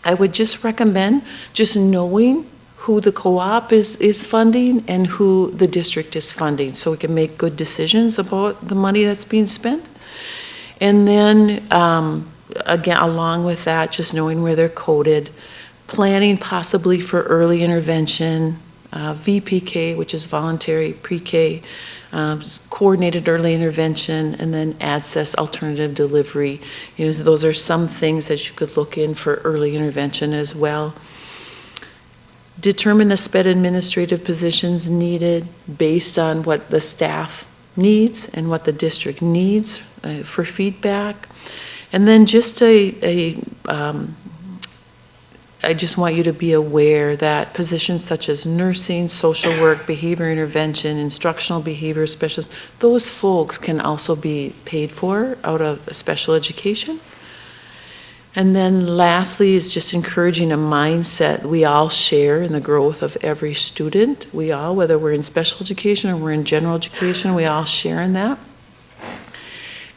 I would just recommend just knowing who the co-op is funding and who the district is funding, so we can make good decisions about the money that's being spent. And then, again, along with that, just knowing where they're coded, planning possibly for early intervention, VPK, which is voluntary pre-K, coordinated early intervention, and then ADSES, alternative delivery. You know, those are some things that you could look in for early intervention as well. Determine the SPED administrative positions needed based on what the staff needs and what the district needs for feedback. And then just I just want you to be aware that positions such as nursing, social work, behavior intervention, instructional behavior specialists, those folks can also be paid for out of special education. And then lastly is just encouraging a mindset we all share in the growth of every student. We all, whether we're in special education or we're in general education, we all share in that.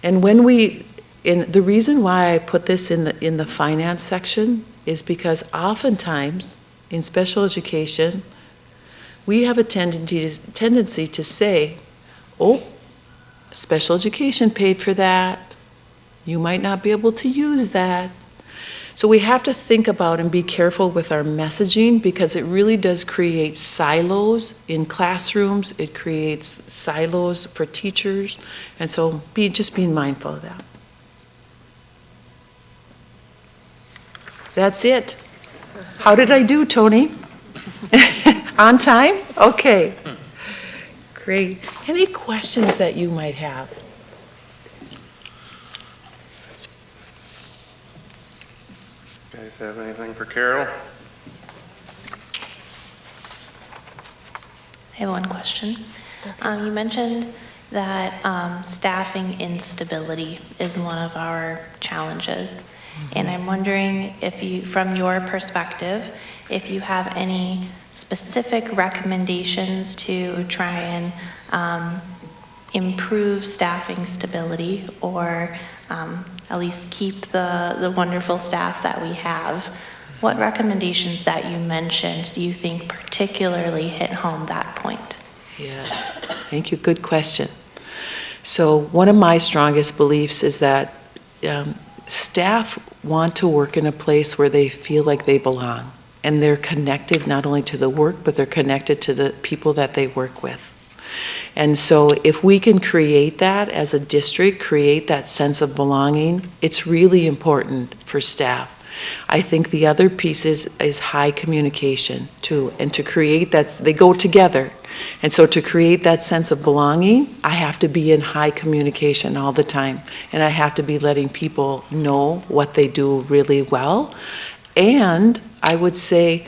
And the reason why I put this in the finance section is because oftentimes in special education, we have a tendency to say, oh, special education paid for that. You might not be able to use that. So we have to think about and be careful with our messaging, because it really does create silos in classrooms. It creates silos for teachers. And so just being mindful of that. That's it. How did I do, Tony? On time? Okay. Great. Any questions that you might have? Guys have anything for Carol? I have one question. You mentioned that staffing instability is one of our challenges. And I'm wondering if you, from your perspective, if you have any specific recommendations to try and improve staffing stability, or at least keep the wonderful staff that we have. What recommendations that you mentioned do you think particularly hit home that point? Yes, thank you. Good question. So one of my strongest beliefs is that staff want to work in a place where they feel like they belong, and they're connected not only to the work, but they're connected to the people that they work with. And so if we can create that as a district, create that sense of belonging, it's really important for staff. I think the other piece is high communication too, and to create that, they go together. And so to create that sense of belonging, I have to be in high communication all the time. And I have to be letting people know what they do really well. And I would say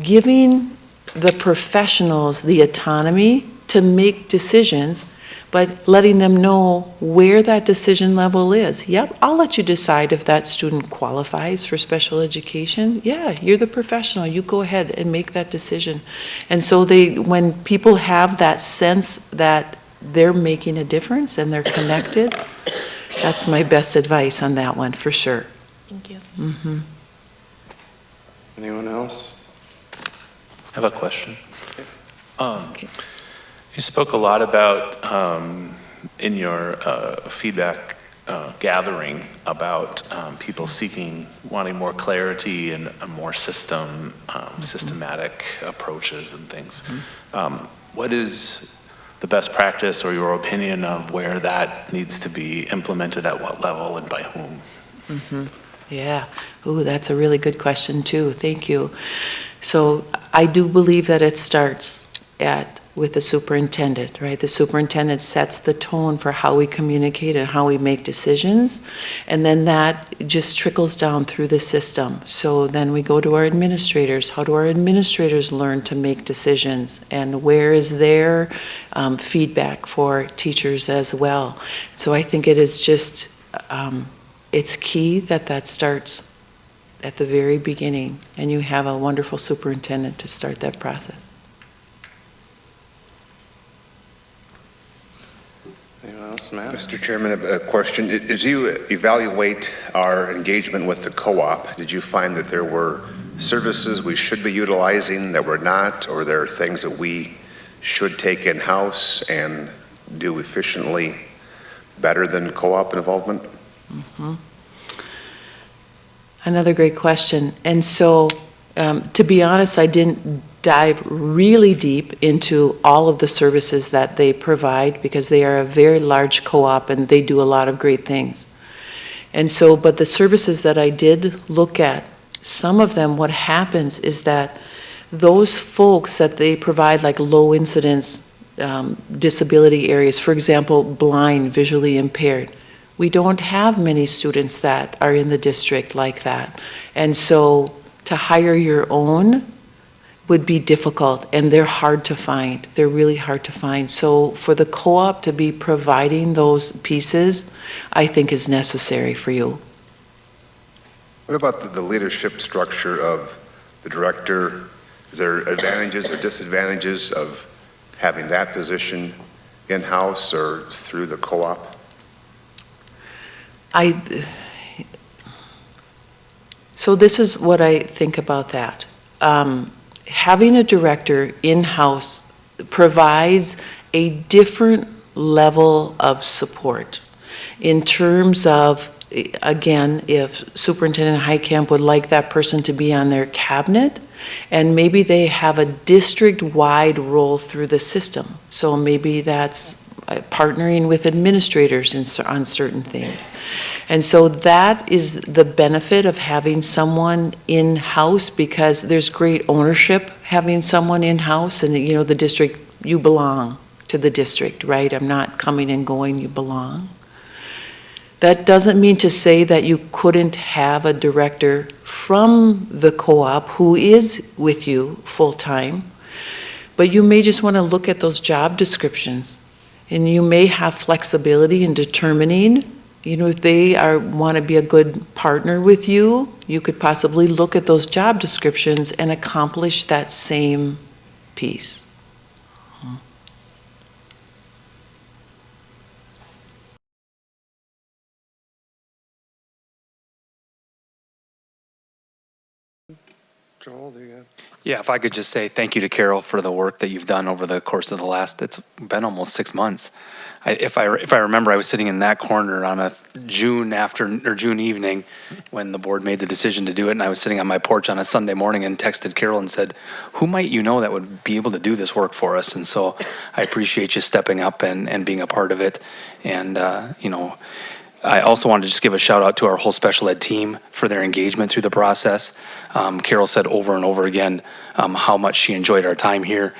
giving the professionals the autonomy to make decisions, but letting them know where that decision level is. Yep, I'll let you decide if that student qualifies for special education. Yeah, you're the professional. You go ahead and make that decision. And so when people have that sense that they're making a difference and they're connected, that's my best advice on that one, for sure. Thank you. Mm-hmm. Anyone else? I have a question. Okay. You spoke a lot about, in your feedback gathering, about people wanting more clarity and a more systematic approaches and things. What is the best practice or your opinion of where that needs to be implemented, at what level and by whom? Mm-hmm. Yeah. Ooh, that's a really good question too. Thank you. So I do believe that it starts with the superintendent, right? The superintendent sets the tone for how we communicate and how we make decisions, and then that just trickles down through the system. So then we go to our administrators. How do our administrators learn to make decisions, and where is their feedback for teachers as well? So I think it is just, it's key that starts at the very beginning, and you have a wonderful superintendent to start that process. Council Mann. Mr. Chairman, a question. As you evaluate our engagement with the co-op, did you find that there were services we should be utilizing that were not, or there are things that we should take in-house and do efficiently better than co-op involvement? Mm-hmm. Another great question. And so, to be honest, I didn't dive really deep into all of the services that they provide because they are a very large co-op and they do a lot of great things. And so, but the services that I did look at, some of them, what happens is that those folks that they provide, like low incidence disability areas, for example, blind, visually impaired, we don't have many students that are in the district like that. And so to hire your own would be difficult, and they're hard to find. They're really hard to find. So for the co-op to be providing those pieces, I think is necessary for you. What about the leadership structure of the director? Is there advantages or disadvantages of having that position in-house or through the co-op? So this is what I think about that. Having a director in-house provides a different level of support in terms of, again, if Superintendent Heitkamp would like that person to be on their cabinet, and maybe they have a district-wide role through the system. So maybe that's partnering with administrators on certain things. And so that is the benefit of having someone in-house, because there's great ownership having someone in-house, and you know, the district, you belong to the district, right? I'm not coming and going, you belong. That doesn't mean to say that you couldn't have a director from the co-op who is with you full-time, but you may just want to look at those job descriptions, and you may have flexibility in determining, you know, if they want to be a good partner with you, you could possibly look at those job descriptions and accomplish that same piece. Joel, do you have? Yeah, if I could just say thank you to Carol for the work that you've done over the course of the last, it's been almost 6 months. If I remember, I was sitting in that corner on a June evening when the board made the decision to do it, and I was sitting on my porch on a Sunday morning and texted Carol and said, who might you know that would be able to do this work for us? And so I appreciate you stepping up and being a part of it. And, you know, I also wanted to just give a shout out to our whole special ed team for their engagement through the process. Carol said over and over again how much she enjoyed our time here.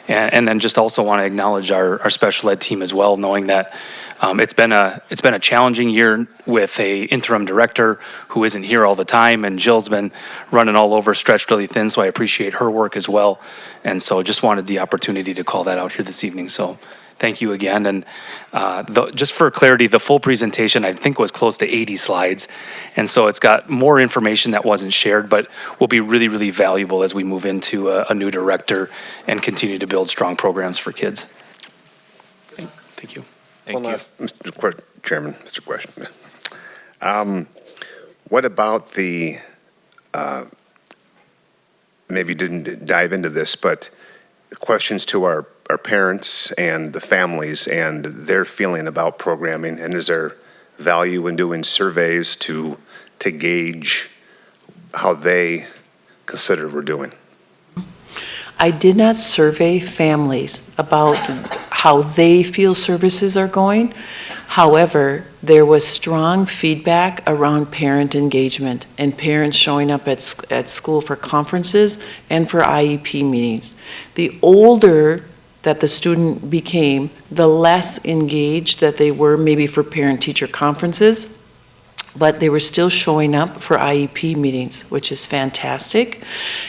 And then just also want to acknowledge our special ed team as well, knowing that it's been a challenging year with a interim director who isn't here all the time, and Jill's been running all over, stretched really thin, so I appreciate her work as well. And so just wanted the opportunity to call that out here this evening. So thank you again. And just for clarity, the full presentation I think was close to 80 slides. And so it's got more information that wasn't shared, but will be really, really valuable as we move into a new director and continue to build strong programs for kids. Thank you. One last, Mr. Chairman, Mr. Question. What about the, maybe you didn't dive into this, but questions to our parents and the families and their feeling about programming, and is there value in doing surveys to gauge how they consider we're doing? I did not survey families about how they feel services are going. However, there was strong feedback around parent engagement and parents showing up at school for conferences and for IEP meetings. The older that the student became, the less engaged that they were maybe for parent-teacher conferences, but they were still showing up for IEP meetings, which is fantastic.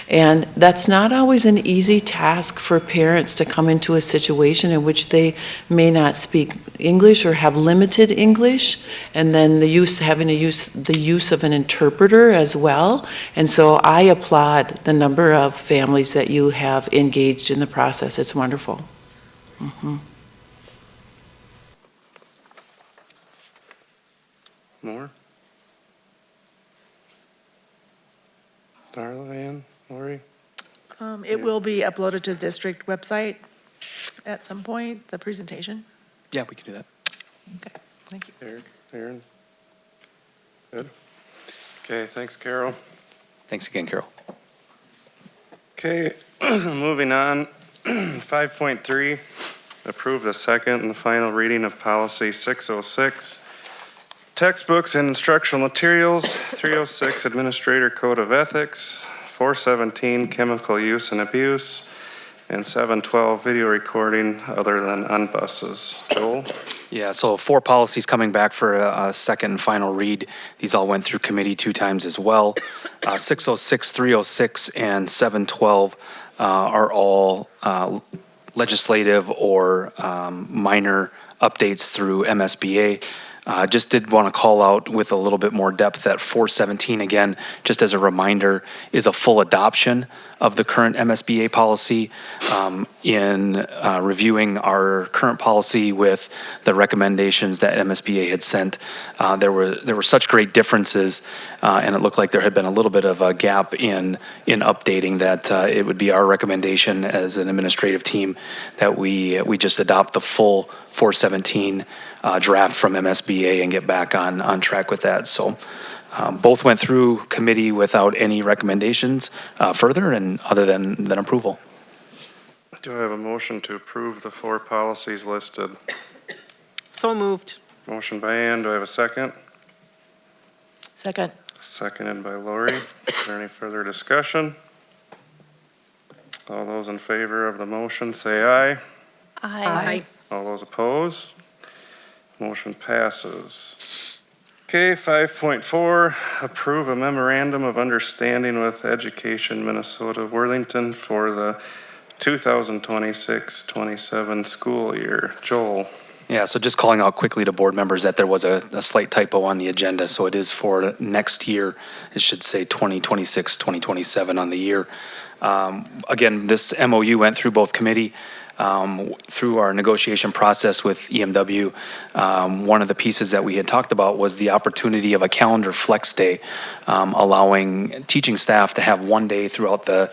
And that's not always an easy task for parents to come into a situation in which they may not speak English or have limited English, and then the use of an interpreter as well. And so I applaud the number of families that you have engaged in the process. It's wonderful. Mm-hmm. More? Darla, Ann, Lori? It will be uploaded to the district website at some point, the presentation. Yeah, we can do that. Okay, thank you. Eric, Aaron? Good. Okay, thanks, Carol. Thanks again, Carol. Okay, moving on. 5.3, approve the second and the final reading of policy 606, textbooks and instructional materials, 306, Administrator Code of Ethics, 417, chemical use and abuse, and 712, video recording other than on buses. Joel? Yeah, so 4 policies coming back for a second and final read. These all went through committee 2 times as well. 606, 306, and 712 are all legislative or minor updates through MSBA. Just did want to call out with a little bit more depth that 417, again, just as a reminder, is a full adoption of the current MSBA policy. In reviewing our current policy with the recommendations that MSBA had sent, there were such great differences, and it looked like there had been a little bit of a gap in updating that it would be our recommendation as an administrative team that we just adopt the full 417 draft from MSBA and get back on track with that. So both went through committee without any recommendations further and other than approval. Do I have a motion to approve the 4 policies listed? So moved. Motion by Ann, do I have a second? Second. Seconded by Lori. Is there any further discussion? All those in favor of the motion say aye. Aye. All those opposed? Motion passes. Okay, 5.4, approve a memorandum of understanding with Education Minnesota Worthington for the 2026-27 school year. Joel? Yeah, so just calling out quickly to board members that there was a slight typo on the agenda, so it is for next year. It should say 2026, 2027 on the year. Again, this MOU went through both committee. Through our negotiation process with EMW, one of the pieces that we had talked about was the opportunity of a calendar flex day, allowing teaching staff to have one day throughout the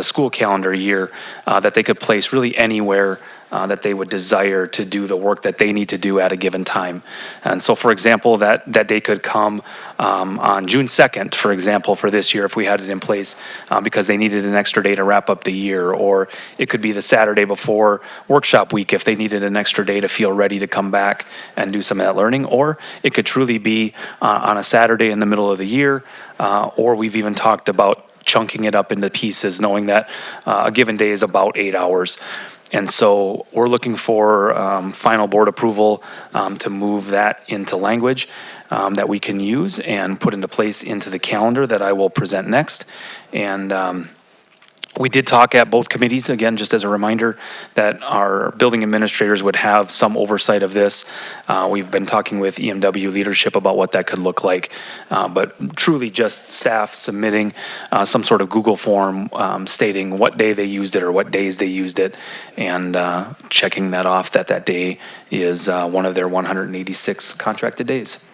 school calendar year that they could place really anywhere that they would desire to do the work that they need to do at a given time. And so, for example, that day could come on June 2nd, for example, for this year, if we had it in place, because they needed an extra day to wrap up the year. Or it could be the Saturday before workshop week if they needed an extra day to feel ready to come back and do some of that learning. Or it could truly be on a Saturday in the middle of the year, or we've even talked about chunking it up into pieces, knowing that a given day is about 8 hours. And so we're looking for final board approval to move that into language that we can use and put into place into the calendar that I will present next. And we did talk at both committees, again, just as a reminder, that our building administrators would have some oversight of this. We've been talking with EMW leadership about what that could look like, but truly just staff submitting some sort of Google form stating what day they used it or what days they used it, and checking that off that day is one of their 186 contracted days.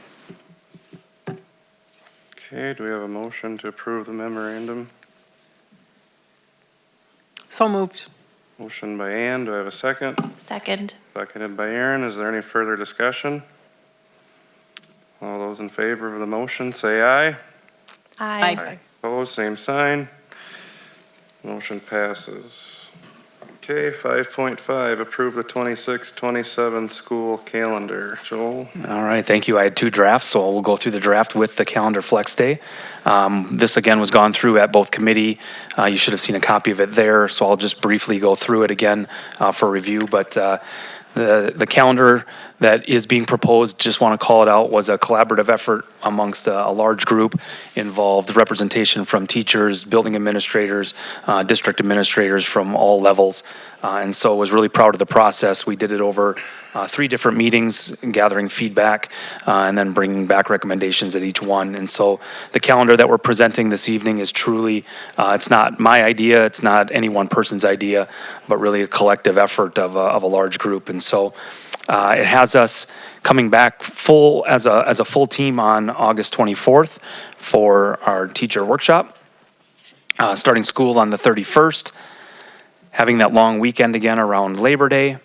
Okay, do we have a motion to approve the memorandum? So moved. Motion by Ann, do I have a second? Second. Seconded by Aaron. Is there any further discussion? All those in favor of the motion say aye. Aye. Opposed, same sign. Motion passes. Okay, 5.5, approve the 26-27 school calendar. Joel? All right, thank you. I had 2 drafts, so we'll go through the draft with the calendar flex day. This again was gone through at both committee. You should have seen a copy of it there, so I'll just briefly go through it again for review. But the calendar that is being proposed, just want to call it out, was a collaborative effort amongst a large group, involved representation from teachers, building administrators, district administrators from all levels. And so was really proud of the process. We did it over 3 different meetings, gathering feedback, and then bringing back recommendations at each one. And so the calendar that we're presenting this evening is truly, it's not my idea, it's not any one person's idea, but really a collective effort of a large group. And so It has us coming back full as a full team on August 24th for our teacher workshop, starting school on the 31st, having that long weekend again around Labor Day.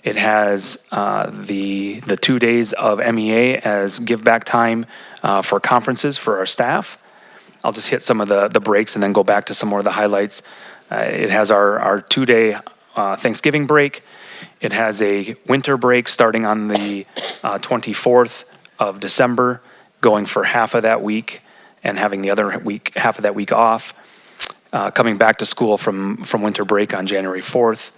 It has the 2 days of MEA as give back time for conferences for our staff. I'll just hit some of the breaks and then go back to some more of the highlights. It has our 2-day Thanksgiving break. It has a winter break starting on the 24th of December, going for half of that week and having the other week, half of that week off. Coming back to school from winter break on January 4th.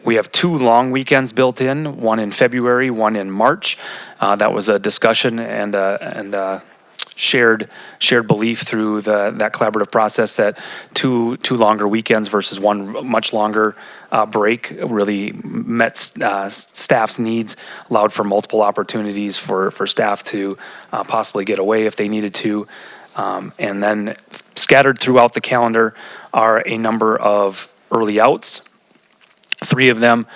We have 2 long weekends built in, one in February, one in March. That was a discussion and shared belief through that collaborative process that two longer weekends versus one much longer break really met staff's needs, allowed for multiple opportunities for staff to possibly get away if they needed to. And then scattered throughout the calendar are a number of early outs. 3 of them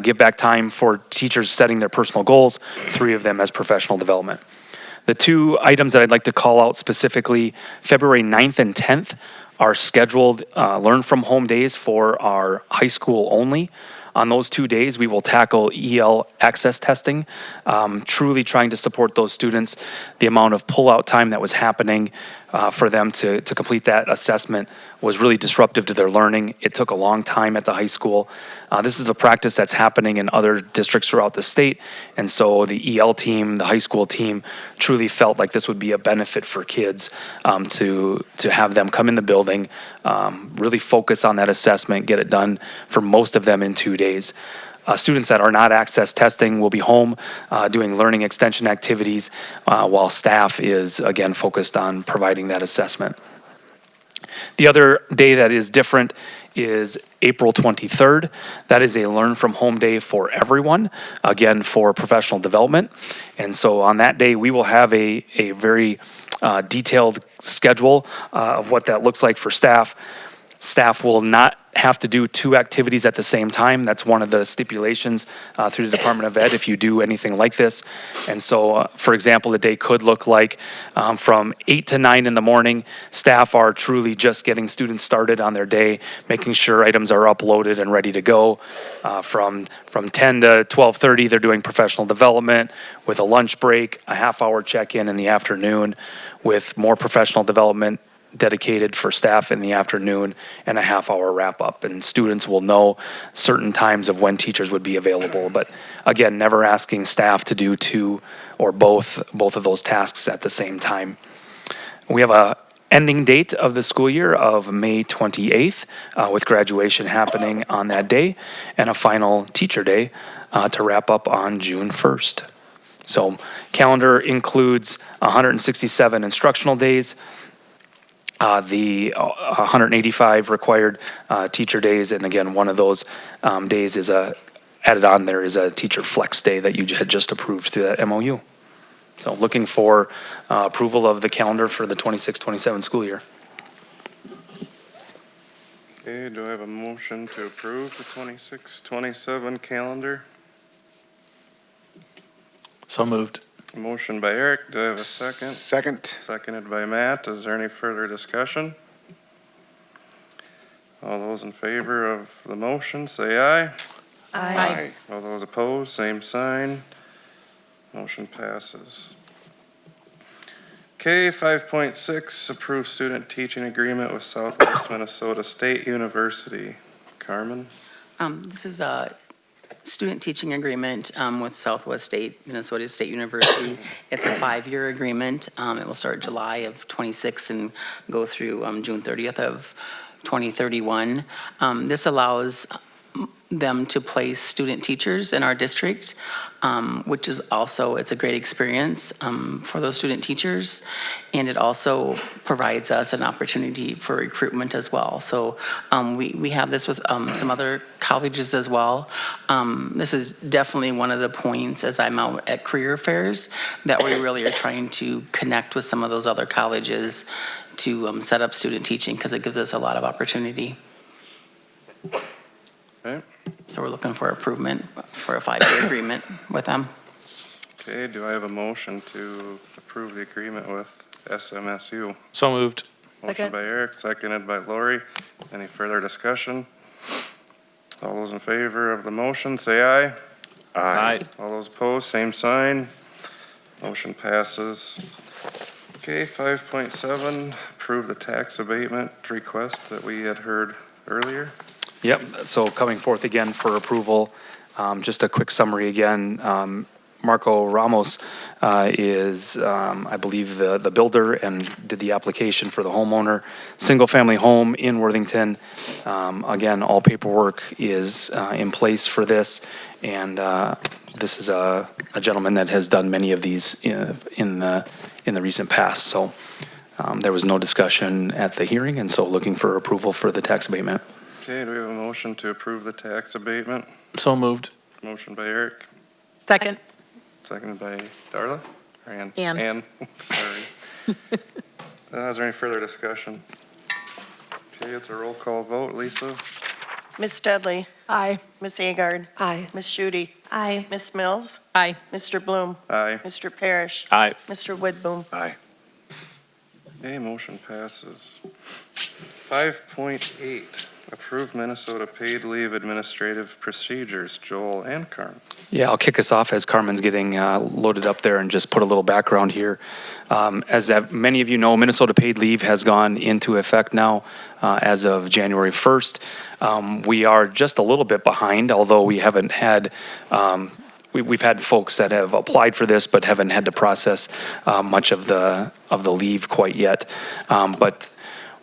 give back time for teachers setting their personal goals, 3 of them as professional development. The 2 items that I'd like to call out specifically, February 9th and 10th are scheduled learn from home days for our high school only. On those 2 days, we will tackle EL access testing, truly trying to support those students. The amount of pull-out time that was happening for them to complete that assessment was really disruptive to their learning. It took a long time at the high school. This is a practice that's happening in other districts throughout the state, and so the EL team, the high school team, truly felt like this would be a benefit for kids to have them come in the building, really focus on that assessment, get it done for most of them in 2 days. Students that are not access testing will be home doing learning extension activities while staff is, again, focused on providing that assessment. The other day that is different is April 23rd. That is a learn from home day for everyone, again, for professional development. And so on that day, we will have a very detailed schedule of what that looks like for staff. Staff will not have to do 2 activities at the same time. That's one of the stipulations through the Department of Ed if you do anything like this. And so, for example, the day could look like from 8 to 9 in the morning, staff are truly just getting students started on their day, making sure items are uploaded and ready to go. From 10 to 12:30, they're doing professional development with a lunch break, a half-hour check-in in the afternoon with more professional development dedicated for staff in the afternoon and a half-hour wrap-up. And students will know certain times of when teachers would be available. But again, never asking staff to do 2 or both of those tasks at the same time. We have a ending date of the school year of May 28th with graduation happening on that day and a final teacher day to wrap up on June 1st. So calendar includes 167 instructional days, the 185 required teacher days, and again, one of those days is added on there is a teacher flex day that you had just approved through that MOU. So looking for approval of the calendar for the 26-27 school year. Okay, do I have a motion to approve the 26-27 calendar? So moved. Motion by Eric, do I have a second? Second. Seconded by Matt, is there any further discussion? All those in favor of the motion, say aye. Aye. All those opposed, same sign. Motion passes. Okay, 5.6, approve student teaching agreement with Southwest Minnesota State University. Carmen? This is a student teaching agreement with Southwest Minnesota State University. It's a 5-year agreement. It will start July of 26 and go through June 30th of 2031. This allows them to place student teachers in our district, which is also, it's a great experience for those student teachers. And it also provides us an opportunity for recruitment as well. So we have this with some other colleges as well. This is definitely one of the points as I'm out at career fairs that we really are trying to connect with some of those other colleges to set up student teaching because it gives us a lot of opportunity. Okay. So we're looking for approval for a 5-year agreement with them. Okay, do I have a motion to approve the agreement with SMSU? So moved. Motion Second. by Eric, seconded by Lori. Any further discussion? All those in favor of the motion, say aye. Aye. All those opposed, same sign. Motion passes. Okay, 5.7, approve the tax abatement request that we had heard earlier. Yep, so coming forth again for approval, just a quick summary again. Marco Ramos is, I believe, the builder and did the application for the homeowner. Single-family home in Worthington. Again, all paperwork is in place for this, and this is a gentleman that has done many of these in the recent past. So there was no discussion at the hearing, and so looking for approval for the tax abatement. Okay, do we have a motion to approve the tax abatement? So moved. Motion by Eric, Second. seconded by Darla? Or Ann? Ann. Ann, sorry. Is there any further discussion? Okay, it's a roll call vote. Lisa? Miss Dudley. Aye. Miss Agard. Aye. Miss Shute. Aye. Miss Mills. Aye. Mr. Bloom. Aye. Mr. Parrish. Aye. Mr. Woodboom. Aye. Okay, motion passes. 5.8, approve Minnesota paid leave administrative procedures. Joel and Carmen. Yeah, I'll kick us off as Carmen's getting loaded up there and just put a little background here. As many of you know, Minnesota paid leave has gone into effect now as of January 1st. We are just a little bit behind, although we haven't had we've had folks that have applied for this but haven't had to process much of the leave quite yet. But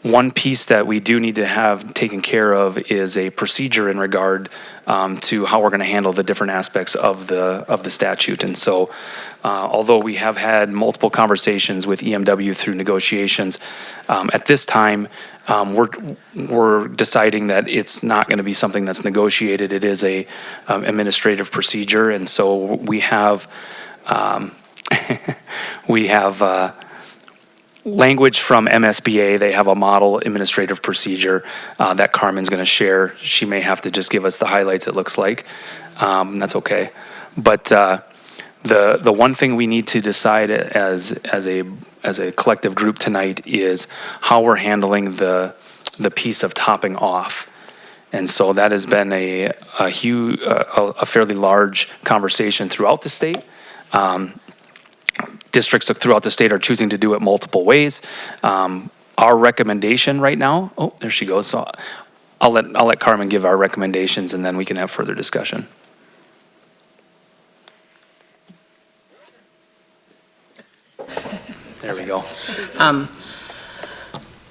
one piece that we do need to have taken care of is a procedure in regard to how we're going to handle the different aspects of the statute. And so, although we have had multiple conversations with EMW through negotiations, at this time we're deciding that it's not going to be something that's negotiated. It is a administrative procedure, and so we have language from MSBA. They have a model administrative procedure that Carmen's going to share. She may have to just give us the highlights, it looks like. That's okay. But the one thing we need to decide as a collective group tonight is how we're handling the piece of topping off. And so that has been a fairly large conversation throughout the state. Districts throughout the state are choosing to do it multiple ways. Our recommendation right now, oh, there she goes. So I'll let Carmen give our recommendations, and then we can have further discussion. There we go.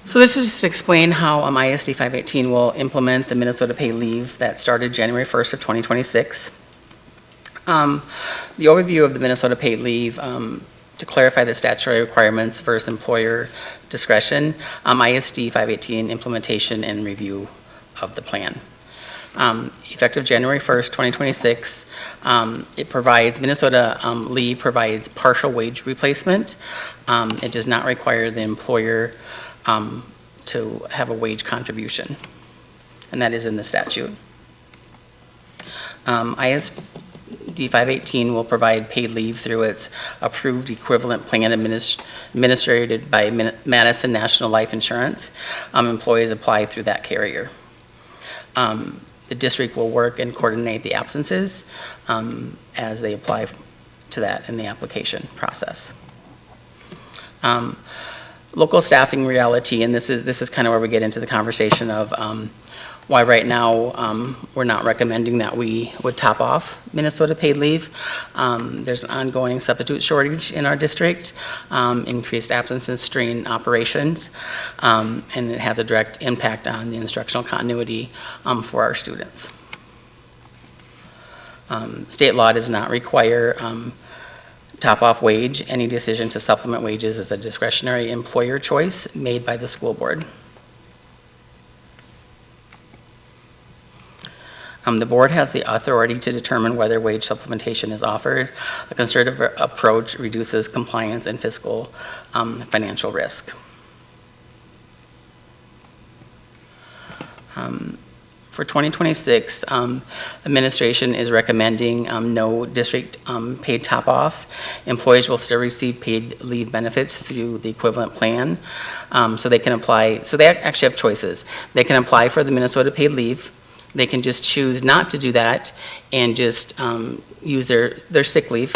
So this is just to explain how ISD 518 will implement the Minnesota paid leave that started January 1st of 2026. The overview of the Minnesota paid leave, to clarify the statutory requirements versus employer discretion, ISD 518 implementation and review of the plan. Effective January 1st, 2026, it provides, Minnesota leave provides partial wage replacement. It does not require the employer to have a wage contribution, and that is in the statute. ISD 518 will provide paid leave through its approved equivalent plan administered by Madison National Life Insurance. Employees apply through that carrier. The district will work and coordinate the absences as they apply to that in the application process. Local staffing reality, and this is kind of where we get into the conversation of why right now we're not recommending that we would top off Minnesota paid leave. There's an ongoing substitute shortage in our district, increased absences strain operations, and it has a direct impact on the instructional continuity for our students. State law does not require top-off wage. Any decision to supplement wages is a discretionary employer choice made by the school board. The board has the authority to determine whether wage supplementation is offered. A conservative approach reduces compliance and fiscal financial risk. For 2026, administration is recommending no district paid top-off. Employees will still receive paid leave benefits through the equivalent plan. So they can apply, so they actually have choices. They can apply for the Minnesota paid leave. They can just choose not to do that and just use their sick leave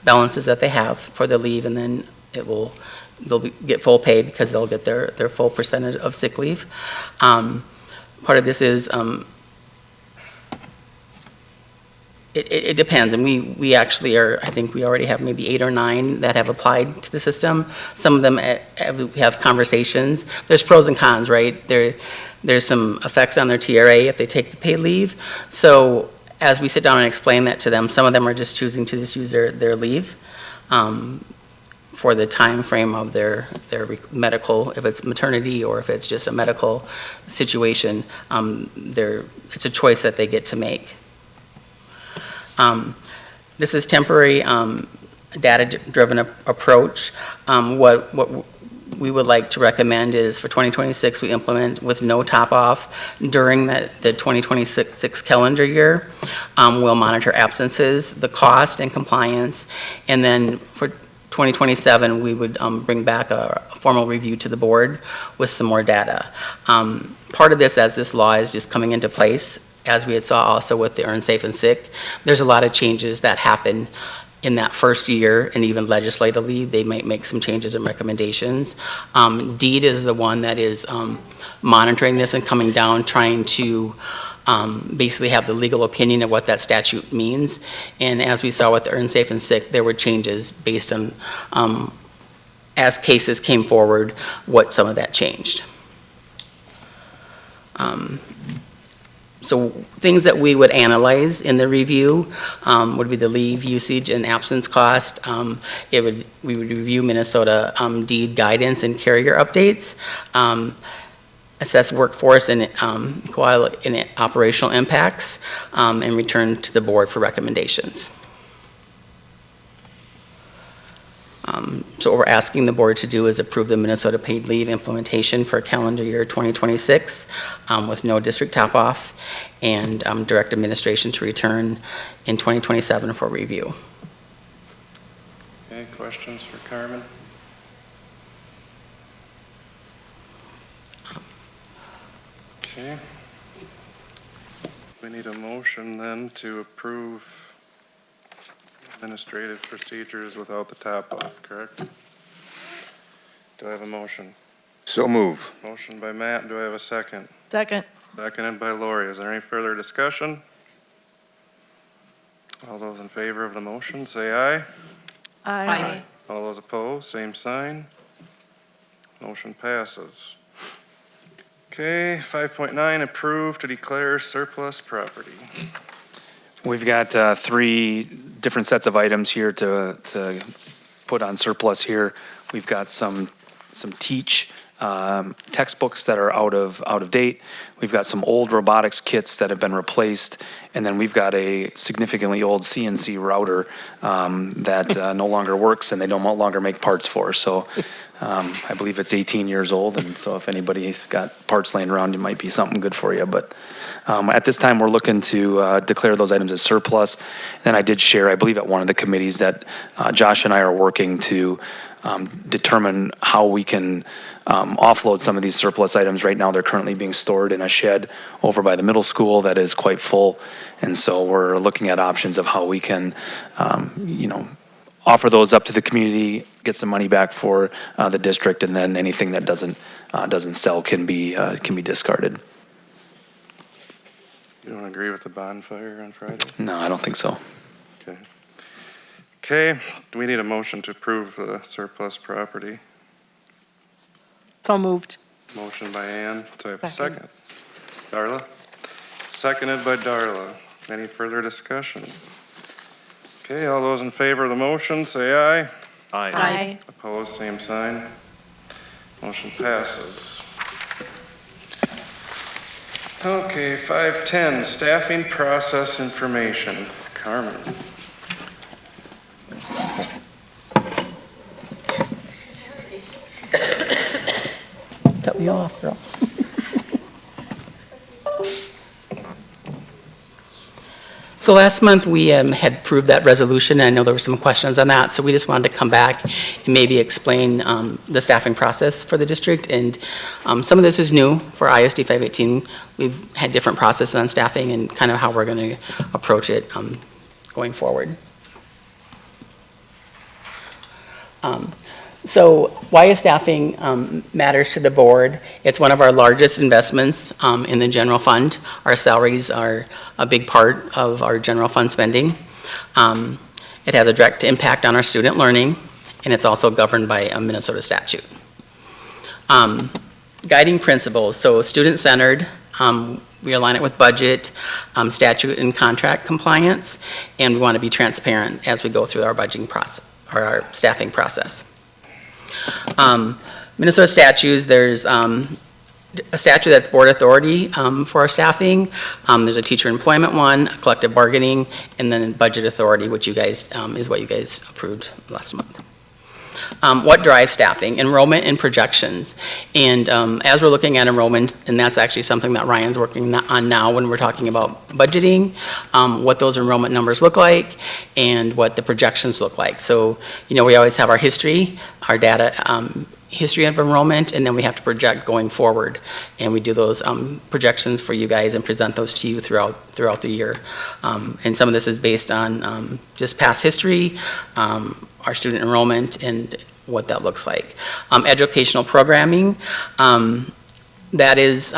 balances that they have for the leave, and then get full pay because they'll get their full percentage of sick leave. Part of this is, it depends, and we actually I think we already have maybe 8 or 9 that have applied to the system. Some of them have conversations. There's pros and cons, right? There's some effects on their TRA if they take the paid leave. So as we sit down and explain that to them, some of them are just choosing to just use their leave for the time frame of their medical, if it's maternity or if it's just a medical situation. It's a choice that they get to make. This is temporary data-driven approach. What we would like to recommend is for 2026, we implement with no top-off during the 2026 calendar year. We'll monitor absences, the cost and compliance, and then for 2027, we would bring back a formal review to the board with some more data. Part of this, as this law is just coming into place, as we had saw also with the Earn Safe and Sick, there's a lot of changes that happen in that first year, and even legislatively, they might make some changes and recommendations. DEED is the one that is monitoring this and coming down, trying to basically have the legal opinion of what that statute means. And as we saw with Earn Safe and Sick, there were changes based on, as cases came forward, what some of that changed. So things that we would analyze in the review would be the leave usage and absence cost. We would review Minnesota DEED guidance and carrier updates, assess workforce and operational impacts, and return to the board for recommendations. So what we're asking the board to do is approve the Minnesota paid leave implementation for calendar year 2026 with no district top-off, and direct administration to return in 2027 for review. Okay, questions for Carmen? Okay. We need a motion then to approve administrative procedures without the top off, correct? Do I have a motion? So move. Motion by Matt, do I have a second? Second. Seconded by Lori. Is there any further discussion? All those in favor of the motion, say aye. Aye. All those opposed, same sign. Motion passes. Okay, 5.9, approve to declare surplus property. We've got 3 different sets of items here to put on surplus here. We've got some teach textbooks that are out of date. We've got some old robotics kits that have been replaced, and then we've got a significantly old CNC router that no longer works and they no longer make parts for. So I believe it's 18 years old, and so if anybody's got parts laying around, it might be something good for you. But at this time, we're looking to declare those items as surplus. And I did share, I believe, at one of the committees that Josh and I are working to determine how we can offload some of these surplus items. Right now, they're currently being stored in a shed over by the middle school that is quite full. And so we're looking at options of how we can, offer those up to the community, get some money back for the district, and then anything that doesn't sell can be discarded. You don't agree with the bonfire on Friday? No, I don't think so. Okay. Okay, do we need a motion to approve the surplus property? So moved. Motion by Ann, do I have a second? Darla? Seconded by Darla. Any further discussion? Okay, all those in favor of the motion, say aye. Aye. Opposed, same sign. Motion passes. Okay, 5.10, staffing process information. Carmen. Cut me off, girl. So last month, we had approved that resolution, and I know there were some questions on that, so we just wanted to come back and maybe explain the staffing process for the district, and some of this is new for ISD 518. We've had different processes on staffing and kind of how we're going to approach it going forward. So why is staffing matters to the board? It's one of our largest investments in the general fund. Our salaries are a big part of our general fund spending. It has a direct impact on our student learning, and it's also governed by a Minnesota statute. Guiding principles, so student-centered, we align it with budget, statute and contract compliance, and we want to be transparent as we go through our budgeting process, or our staffing process. Minnesota statutes, there's a statute that's board authority for our staffing. There's a teacher employment one, a collective bargaining, and then budget authority, which you guys, is what you guys approved last month. What drives staffing? Enrollment and projections. And as we're looking at enrollment, and that's actually something that Ryan's working on now when we're talking about budgeting, what those enrollment numbers look like and what the projections look like. So, you know, we always have our history, our data, history of enrollment, and then we have to project going forward. And we do those projections for you guys and present those to you throughout the year. And some of this is based on just past history, our student enrollment, and what that looks like. Educational programming, that is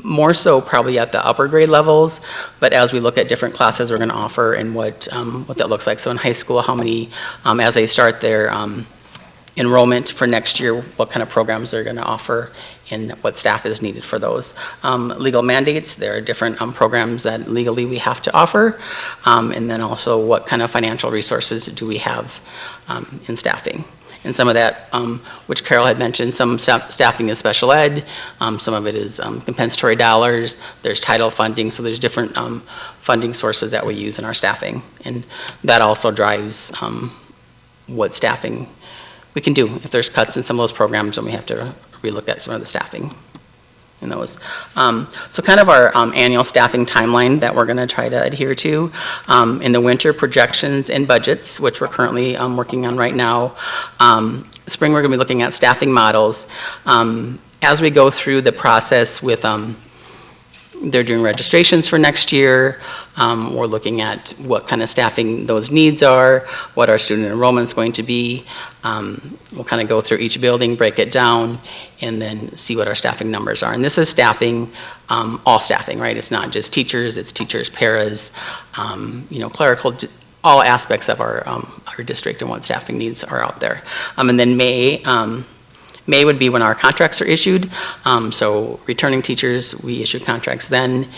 more so probably at the upper grade levels, but as we look at different classes we're going to offer and what that looks like. So in high school, how many, as they start their enrollment for next year, what kind of programs they're going to offer and what staff is needed for those. Legal mandates, there are different programs that legally we have to offer, and then also what kind of financial resources do we have in staffing. And some of that, which Carol had mentioned, some staffing is special ed, some of it is compensatory dollars, there's title funding, so there's different funding sources that we use in our staffing. And that also drives what staffing we can do. If there's cuts in some of those programs, then we have to relook at some of the staffing in those. So kind of our annual staffing timeline that we're going to try to adhere to. In the winter, projections and budgets, which we're currently working on right now. Spring, we're going to be looking at staffing models. As we go through the process with they're doing registrations for next year. We're looking at what kind of staffing those needs are, what our student enrollment is going to be. We'll kind of go through each building, break it down, and then see what our staffing numbers are. And this is staffing, all staffing, right? It's not just teachers, it's teachers, paras, you know, clerical, all aspects of our district and what staffing needs are out there. And then May would be when our contracts are issued. So returning teachers, we issue contracts then.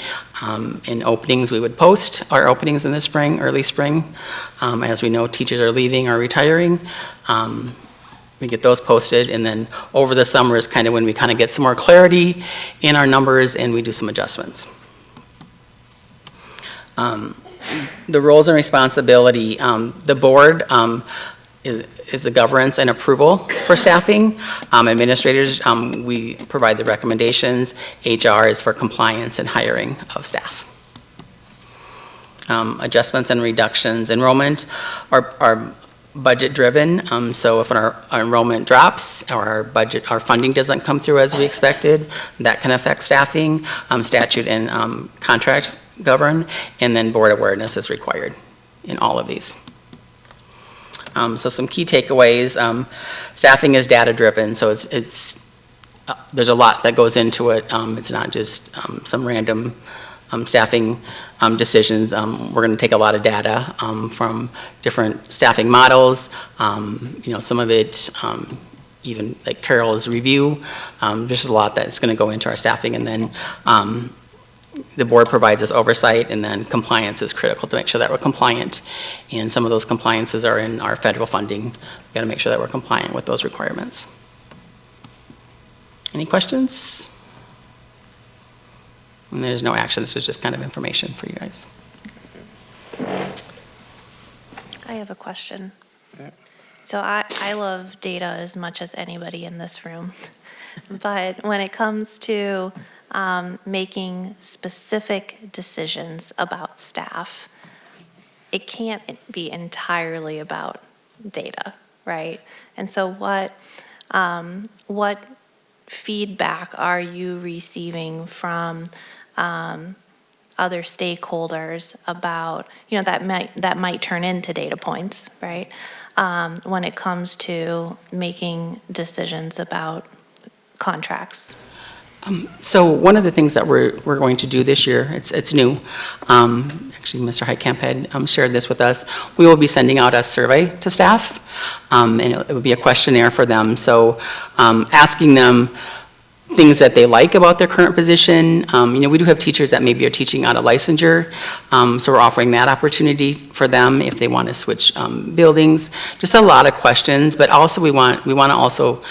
In openings, we would post our openings in the spring, early spring. As we know, teachers are leaving or retiring. We get those posted, and then over the summer is kind of when we kind of get some more clarity in our numbers and we do some adjustments. The roles and responsibility, the board is the governance and approval for staffing. Administrators, we provide the recommendations. HR is for compliance and hiring of staff. Adjustments and reductions. Enrollment are budget driven. So if our enrollment drops or our funding doesn't come through as we expected, that can affect staffing. Statute and contracts govern, and then board awareness is required in all of these. So some key takeaways, staffing is data-driven, so there's a lot that goes into it. It's not just some random staffing decisions. We're going to take a lot of data from different staffing models. You know, some of it, even like Carol's review, there's a lot that's going to go into our staffing, and then the board provides us oversight, and then compliance is critical to make sure that we're compliant. And some of those compliances are in our federal funding. We've got to make sure that we're compliant with those requirements. Any questions? And there's no action. This was just kind of information for you guys. I have a question. So I love data as much as anybody in this room. But when it comes to making specific decisions about staff, it can't be entirely about data, right? And so what feedback are you receiving from other stakeholders about, that might turn into data points, right? When it comes to making decisions about contracts? So one of the things that we're going to do this year, it's new. Actually, Mr. Heitkamp had shared this with us. We will be sending out a survey to staff, and it would be a questionnaire for them. So asking them things that they like about their current position. We do have teachers that maybe are teaching out of licensure, so we're offering that opportunity for them if they want to switch buildings. Just a lot of questions, but also we want to also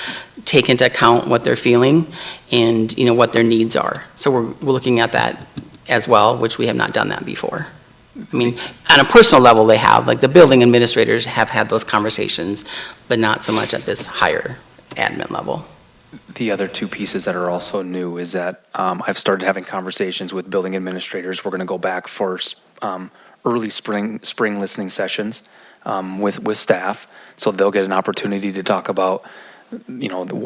take into account what they're feeling and what their needs are. So we're looking at that as well, which we have not done that before. I mean, on a personal level, they have, like the building administrators have had those conversations, but not so much at this higher admin level. The other two pieces that are also new is that I've started having conversations with building administrators. We're going to go back for early spring listening sessions with staff, so they'll get an opportunity to talk about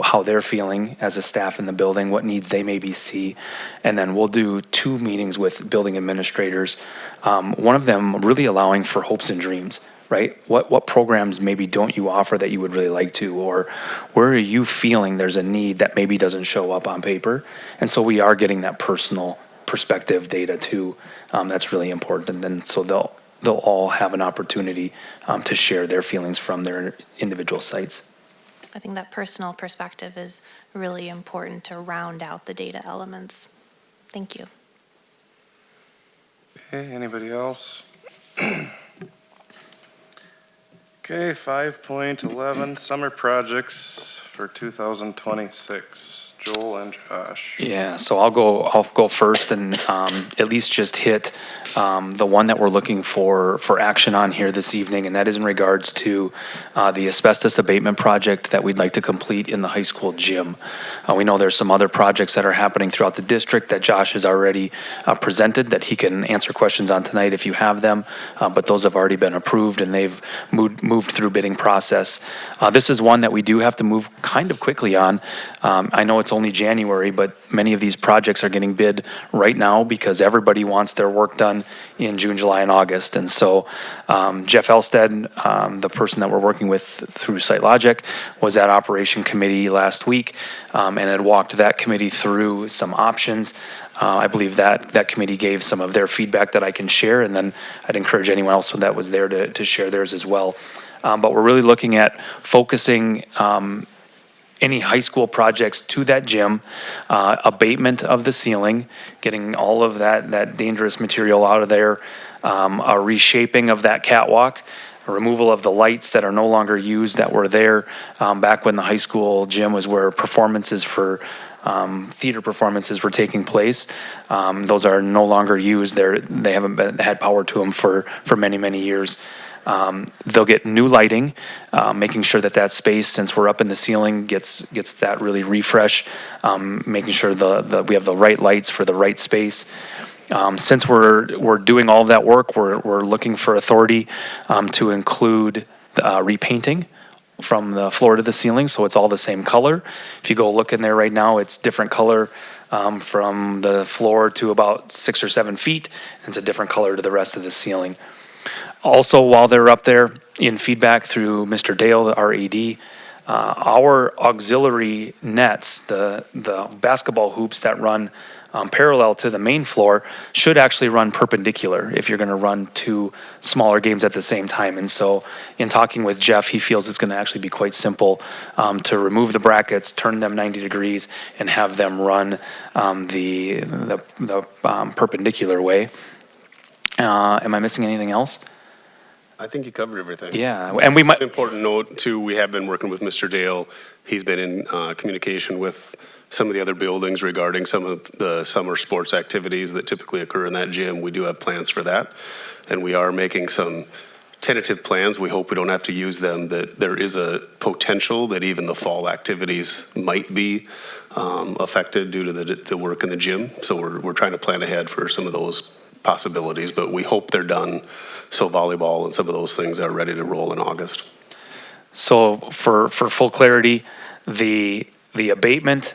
how they're feeling as a staff in the building, what needs they maybe see, and then we'll do 2 meetings with building administrators. One of them really allowing for hopes and dreams. Right? What programs maybe don't you offer that you would really like to, or where are you feeling there's a need that maybe doesn't show up on paper? And so we are getting that personal perspective data too. That's really important. And then so they'll all have an opportunity to share their feelings from their individual sites. I think that personal perspective is really important to round out the data elements. Thank you. Okay, anybody else? Okay, 5.11, summer projects for 2026. Joel and Josh. Yeah, so I'll go first and at least just hit the one that we're looking for action on here this evening, and that is in regards to the asbestos abatement project that we'd like to complete in the high school gym. We know there's some other projects that are happening throughout the district that Josh has already presented that he can answer questions on tonight if you have them, but those have already been approved and they've moved through bidding process. This is one that we do have to move kind of quickly on. I know it's only January, but many of these projects are getting bid right now because everybody wants their work done in June, July, and August. And so Jeff Elstead, the person that we're working with through SiteLogic, was at Operation Committee last week and had walked that committee through some options. I believe that committee gave some of their feedback that I can share, and then I'd encourage anyone else that was there to share theirs as well. But we're really looking at focusing any high school projects to that gym, abatement of the ceiling, getting all of that dangerous material out of there, a reshaping of that catwalk, a removal of the lights that are no longer used that were there back when the high school gym was where performances for theater performances were taking place. Those are no longer used. They haven't had power to them for many, many years. They'll get new lighting, making sure that space, since we're up in the ceiling, gets that really refresh, making sure we have the right lights for the right space. Since we're doing all of that work, we're looking for authority to include repainting from the floor to the ceiling, so it's all the same color. If you go look in there right now, it's different color from the floor to about 6 or 7 feet, and it's a different color to the rest of the ceiling. Also, while they're up there, in feedback through Mr. Dale, our AD, our auxiliary nets, the basketball hoops that run parallel to the main floor, should actually run perpendicular if you're going to run 2 smaller games at the same time. And so in talking with Jeff, he feels it's going to actually be quite simple to remove the brackets, turn them 90 degrees, and have them run the perpendicular way. Am I missing anything else? I think you covered everything. Yeah, and we might. Important note too, we have been working with Mr. Dale. He's been in communication with some of the other buildings regarding some of the summer sports activities that typically occur in that gym. We do have plans for that, and we are making some tentative plans. We hope we don't have to use them, that there is a potential that even the fall activities might be affected due to the work in the gym. So we're trying to plan ahead for some of those possibilities, but we hope they're done so volleyball and some of those things are ready to roll in August. So for full clarity, the abatement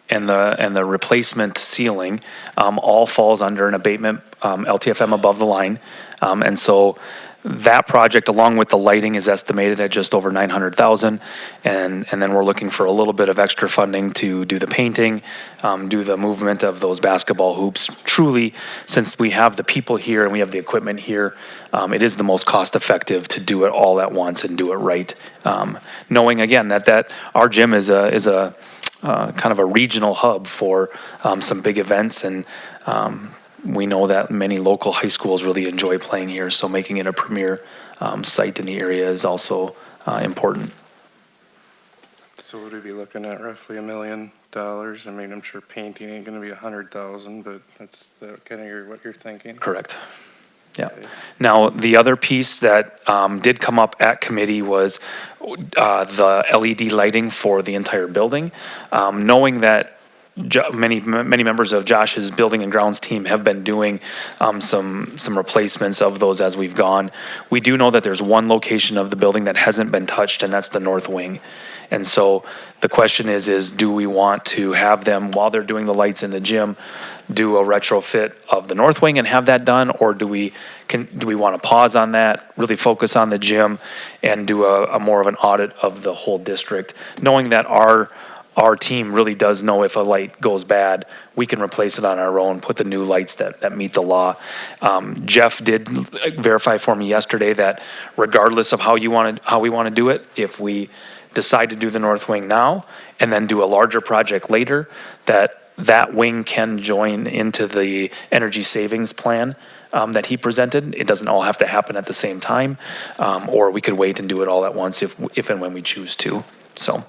and the replacement ceiling all falls under an abatement LTFM above the line. And so that project, along with the lighting, is estimated at just over 900,000. And then we're looking for a little bit of extra funding to do the painting, do the movement of those basketball hoops. Truly, since we have the people here and we have the equipment here, it is the most cost effective to do it all at once and do it right. Knowing again that our gym is a kind of a regional hub for some big events, and we know that many local high schools really enjoy playing here, so making it a premier site in the area is also important. So would we be looking at roughly $1 million? I mean, I'm sure painting ain't gonna be 100,000, but that's kind of what you're thinking? Correct. Yeah. Now, the other piece that did come up at committee was the LED lighting for the entire building. Knowing that many members of Josh's building and grounds team have been doing some replacements of those as we've gone. We do know that there's one location of the building that hasn't been touched, and that's the north wing. And so the question is do we want to have them, while they're doing the lights in the gym, do a retrofit of the north wing and have that done, or do we want to pause on that, really focus on the gym, and do a more of an audit of the whole district, knowing that our team really does know if a light goes bad, we can replace it on our own, put the new lights that meet the law. Jeff did verify for me yesterday that regardless of how we want to do it, if we decide to do the north wing now and then do a larger project later, that wing can join into the energy savings plan that he presented. It doesn't all have to happen at the same time, or we could wait and do it all at once if and when we choose to. So.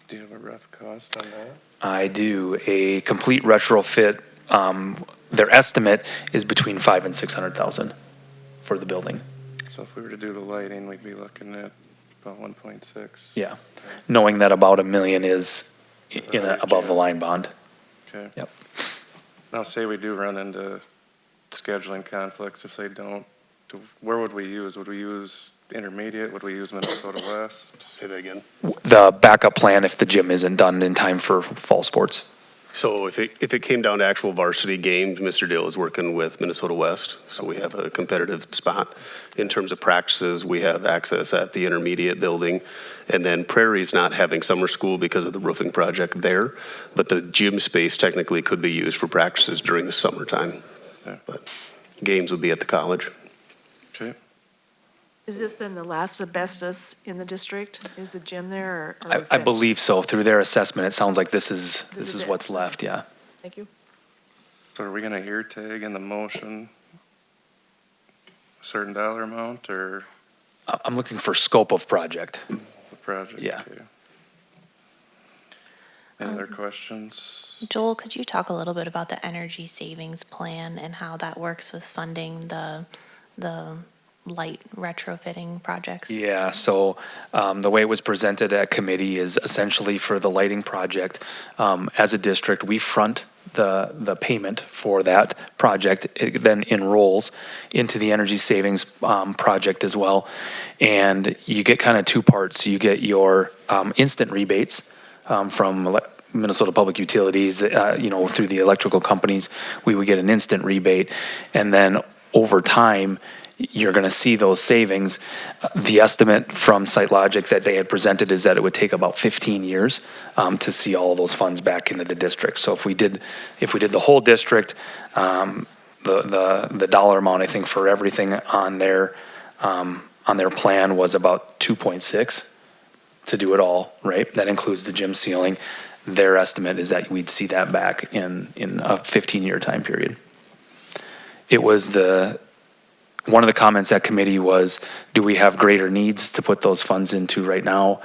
Do you have a rough cost on that? I do. A complete retrofit, their estimate is between $500,000 and $600,000 for the building. So if we were to do the lighting, we'd be looking at about 1.6. Yeah, knowing that about $1 million is in an above the line bond. Okay. Yep. Now, say we do run into scheduling conflicts. If they don't, where would we use? Would we use intermediate? Would we use Minnesota West? Say that again. The backup plan if the gym isn't done in time for fall sports. So if it came down to actual varsity games, Mr. Dale is working with Minnesota West, so we have a competitive spot. In terms of practices, we have access at the intermediate building, and then Prairie's not having summer school because of the roofing project there, but the gym space technically could be used for practices during the summertime. Yeah. But games would be at the college. Okay. Is this then the last asbestos in the district? Is the gym there or I finished? believe so. Through their assessment, it sounds like this is it. what's left. Yeah. Thank you. So are we gonna ear tag in the motion a certain dollar amount or I'm looking for scope of project. the project? Yeah. Okay. Any other questions? Joel, could you talk a little bit about the energy savings plan and how that works with funding the light retrofitting projects? Yeah, so the way it was presented at committee is essentially for the lighting project. As a district, we front the payment for that project. It then enrolls into the energy savings project as well. And you get kind of two parts. You get your instant rebates from Minnesota Public Utilities, through the electrical companies. We would get an instant rebate. And then over time, you're going to see those savings. The estimate from SiteLogic that they had presented is that it would take about 15 years to see all of those funds back into the district. So if we did the whole district, the dollar amount I think for everything on their plan was about 2.6 to do it all, right? That includes the gym ceiling. Their estimate is that we'd see that back in a 15-year time period. It was one of the comments at committee was, do we have greater needs to put those funds into right now,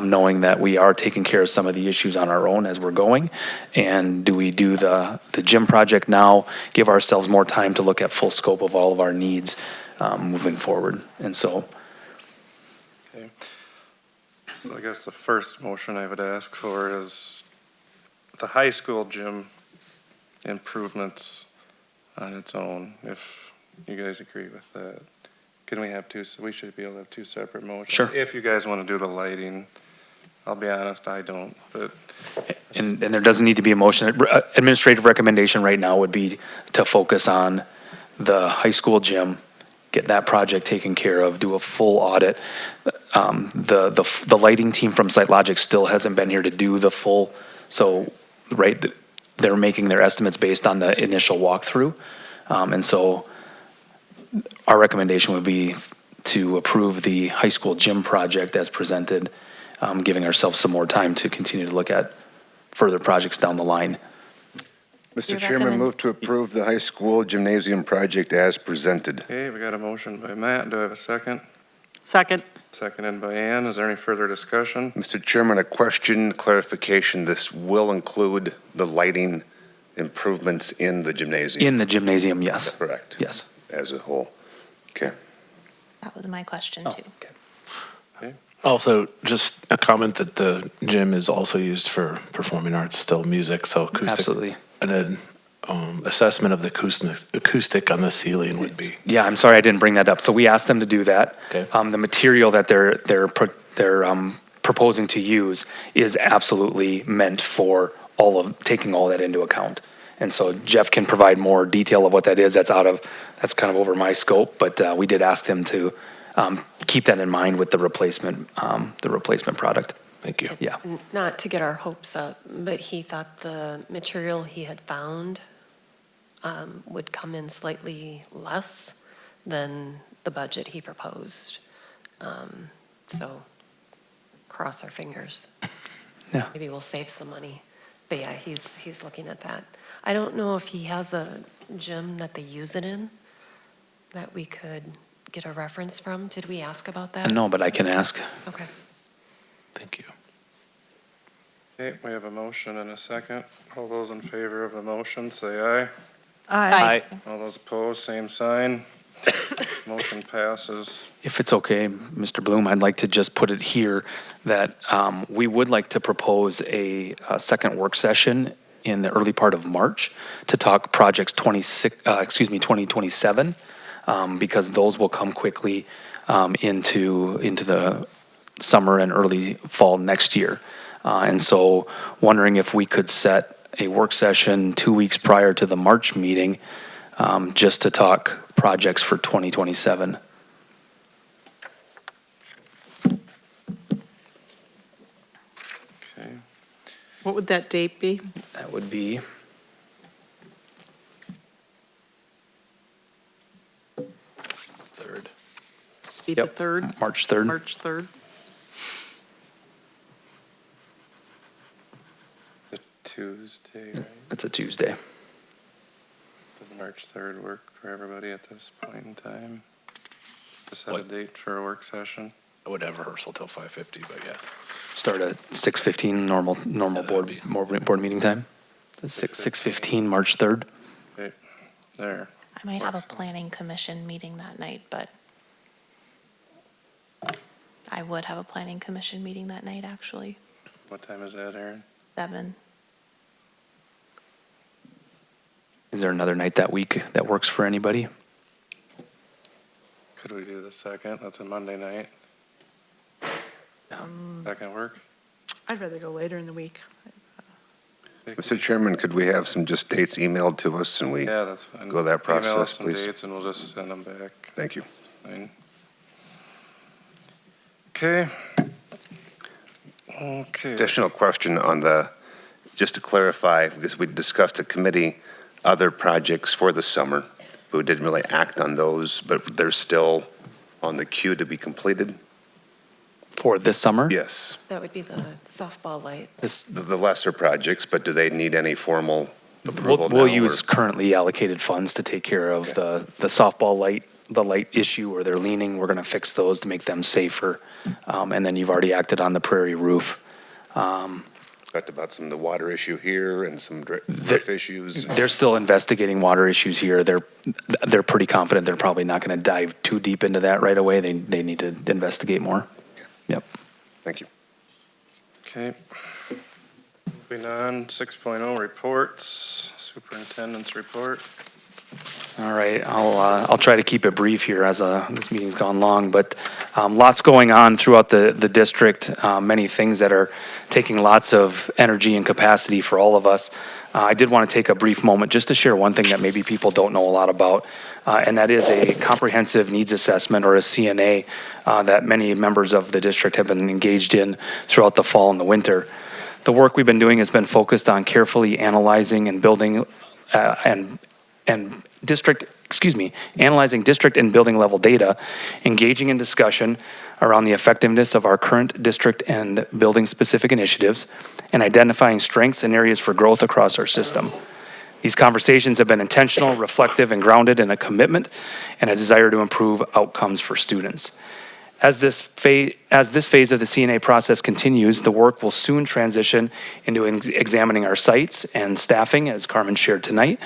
knowing that we are taking care of some of the issues on our own as we're going? And do we do the gym project now, give ourselves more time to look at full scope of all of our needs moving forward? And so. Okay. So I guess the first motion I would ask for is the high school gym improvements on its own, if you guys agree with that. Can we have two, we should be able to have two separate motions? Sure. If you guys want to do the lighting, I'll be honest, I don't, but. And there doesn't need to be a motion. Administrative recommendation right now would be to focus on the high school gym, get that project taken care of, do a full audit. The lighting team from SiteLogic still hasn't been here to do the full, so, right, they're making their estimates based on the initial walkthrough. And so our recommendation would be to approve the high school gym project as presented, giving ourselves some more time to continue to look at further projects down the line. Mr. Your Chairman, recommend- move to approve the high school gymnasium project as presented. Okay, we got a motion by Matt. Do I have a second? Second. Seconded by Ann. Is there any further discussion? Mr. Chairman, a question, clarification. This will include the lighting improvements in the gymnasium? In the gymnasium, yes. Correct. Yes. As a whole. Okay. That was my question, Oh, too. okay. Also, just a comment that the gym is also used for performing arts, still music, so acoustic. Absolutely. An assessment of the acoustic on the ceiling would be. Yeah, I'm sorry I didn't bring that up. So we asked them to do that. Okay. The material that they're proposing to use is absolutely meant for taking all that into account. And so Jeff can provide more detail of what that is. That's kind of over my scope, but we did ask him to keep that in mind with the replacement product. Thank you. Yeah. Not to get our hopes up, but he thought the material he had found would come in slightly less than the budget he proposed. So cross our fingers. Yeah. Maybe we'll save some money. But yeah, he's looking at that. I don't know if he has a gym that they use it in that we could get a reference from. Did we ask about that? No, but I can ask. Okay. Thank you. Okay, we have a motion and a second. All those in favor of the motion, say aye. Aye. All those opposed, same sign. Motion passes. If it's okay, Mr. Bloom, I'd like to just put it here that we would like to propose a second work session in the early part of March to talk projects 2027, because those will come quickly into the summer and early fall next year. And so wondering if we could set a work session 2 weeks prior to the March meeting just to talk projects for 2027. Okay. What would that date be? That would be Third. Be the Yep. 3rd? March 3rd. March 3rd? The Tuesday, right? It's a Tuesday. Does March 3rd work for everybody at this point in time? To set a What? date for a work session? I would have rehearsal till 5:50, but yes. Start at 6:15, normal that'd board meeting time. 6:15, March 3rd. Okay, there. I might have a Works. planning commission meeting that night, but I would have a planning commission meeting that night, actually, What time is that, Aaron? 7. Is there another night that week that works for anybody? Could we do the second? That's a Monday night. Second work? I'd rather go later in the week. Mr. Chairman, could we have some just dates emailed to us and we, Yeah, that's fine. Go that Email us process, some please. dates and we'll just send them back. thank you. Fine. Okay. Okay. Additional question on just to clarify, because we discussed a committee, other projects for the summer, but we didn't really act on those, but they're still on the queue to be completed? For this summer? Yes, That would be the softball light. the lesser projects, but do they need any formal approval now? We'll or- use currently allocated funds to take care of the softball light, the light issue where they're leaning. We're going to fix those to make them safer. And then you've already acted on the prairie roof. Talked about some of the water issue here and some drift issues. They're still investigating water issues here. They're pretty confident they're probably not going to dive too deep into that right away. They need to investigate more. Yep. Thank you. Okay. Moving on, 6.0 reports, superintendent's report. All right, I'll try to keep it brief here as this meeting's gone long, but lots going on throughout the district, many things that are taking lots of energy and capacity for all of us. I did want to take a brief moment just to share one thing that maybe people don't know a lot about, and that is a comprehensive needs assessment, or a CNA, that many members of the district have been engaged in throughout the fall and the winter. The work we've been doing has been focused on carefully analyzing and building analyzing district and building level data, engaging in discussion around the effectiveness of our current district and building specific initiatives, and identifying strengths and areas for growth across our system. These conversations have been intentional, reflective, and grounded in a commitment and a desire to improve outcomes for students. As this phase of the CNA process continues, the work will soon transition into examining our sites and staffing, as Carmen shared tonight.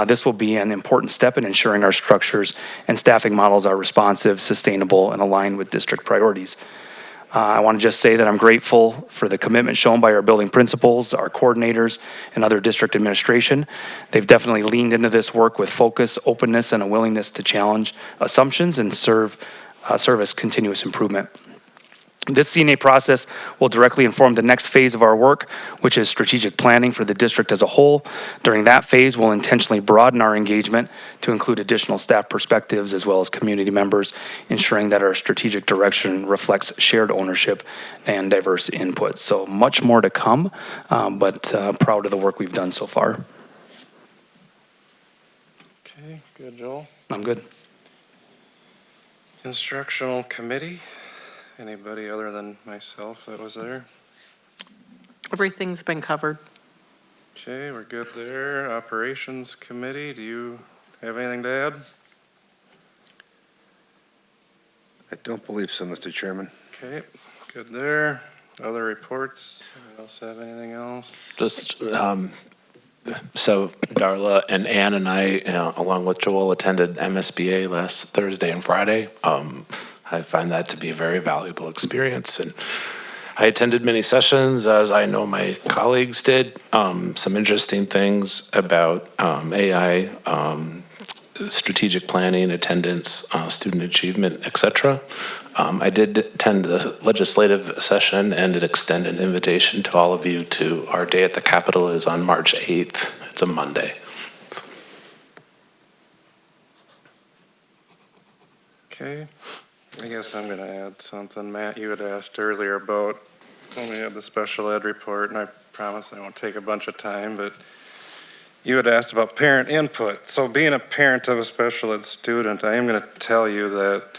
This will be an important step in ensuring our structures and staffing models are responsive, sustainable, and aligned with district priorities. I want to just say that I'm grateful for the commitment shown by our building principals, our coordinators, and other district administration. They've definitely leaned into this work with focus, openness, and a willingness to challenge assumptions and serve as continuous improvement. This CNA process will directly inform the next phase of our work, which is strategic planning for the district as a whole. During that phase, we'll intentionally broaden our engagement to include additional staff perspectives as well as community members, ensuring that our strategic direction reflects shared ownership and diverse input. So much more to come, but proud of the work we've done so far. Okay, good, Joel. I'm good. Instructional committee. Anybody other than myself that was there? Everything's been covered. Okay, we're good there. Operations committee, do you have anything to add? I don't believe so, Mr. Chairman. Okay, good there. Other reports? Anyone else have anything else? Just, so Darla and Ann and I, along with Joel, attended MSBA last Thursday and Friday. I find that to be a very valuable experience, and I attended many sessions, as I know my colleagues did. Some interesting things about AI, strategic planning, attendance, student achievement, etc. I did attend the legislative session and extend an invitation to all of you to our day at the Capitol is on March 8th. It's a Monday. Okay, I guess I'm gonna add something. Matt, you had asked earlier about when we had the special ed report, and I promise I won't take a bunch of time, but you had asked about parent input. So being a parent of a special ed student, I am gonna tell you that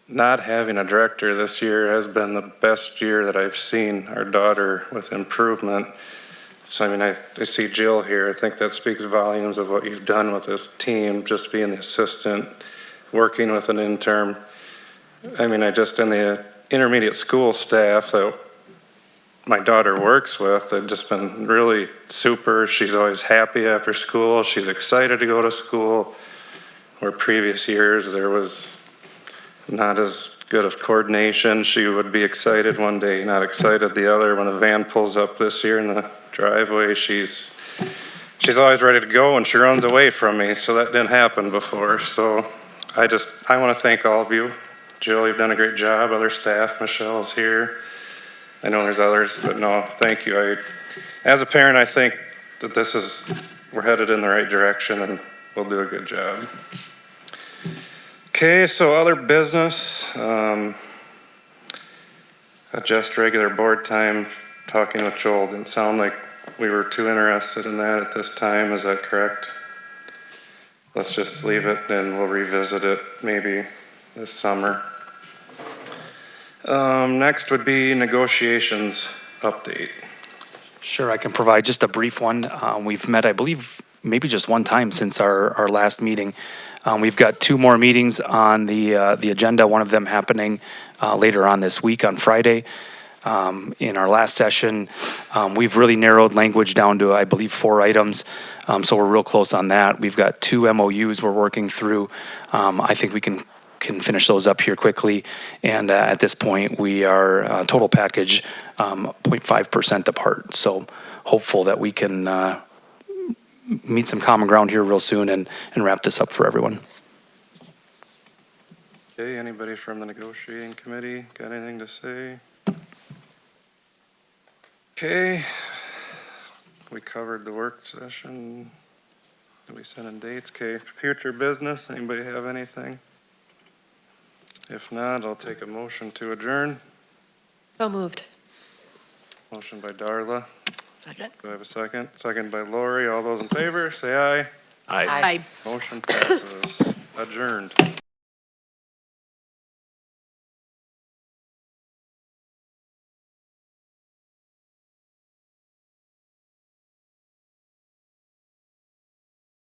not having a director this year has been the best year that I've seen our daughter with improvement. So I mean, I see Jill here. I think that speaks volumes of what you've done with this team, just being the assistant, working with an intern. I mean, in the intermediate school staff that my daughter works with, they've just been really super. She's always happy after school. She's excited to go to school. Where previous years there was not as good of coordination. She would be excited one day, not excited the other. When the van pulls up this year in the driveway, she's always ready to go, and she runs away from me. So that didn't happen before. So I want to thank all of you. Jill, you've done a great job. Other staff, Michelle's here. I know there's others, but no, thank you. As a parent, I think that we're headed in the right direction, and we'll do a good job. Okay, so other business, adjust regular board time, talking with Joel. Didn't sound like we were too interested in that at this time, is that correct? Let's just leave it and we'll revisit it maybe this summer. Next would be negotiations update. Sure, I can provide just a brief one. We've met, I believe, maybe just one time since our last meeting. We've got 2 more meetings on the agenda, one of them happening later on this week on Friday. In our last session, we've really narrowed language down to, I believe, 4 items. So we're real close on that. We've got 2 MOUs we're working through. I think we can can finish those up here quickly. And at this point, we are total package 0.5% apart. So hopeful that we can meet some common ground here real soon and wrap this up for everyone. Okay, anybody from the negotiating committee got anything to say? Okay, we covered the work session. Did we send in dates? Okay, future business, anybody have anything? If not, I'll take a motion to adjourn. So moved. Motion by Darla. Second. Do I have a second? Second by Lori. All those in favor, say aye. Aye. Aye. Motion passes. Adjourned.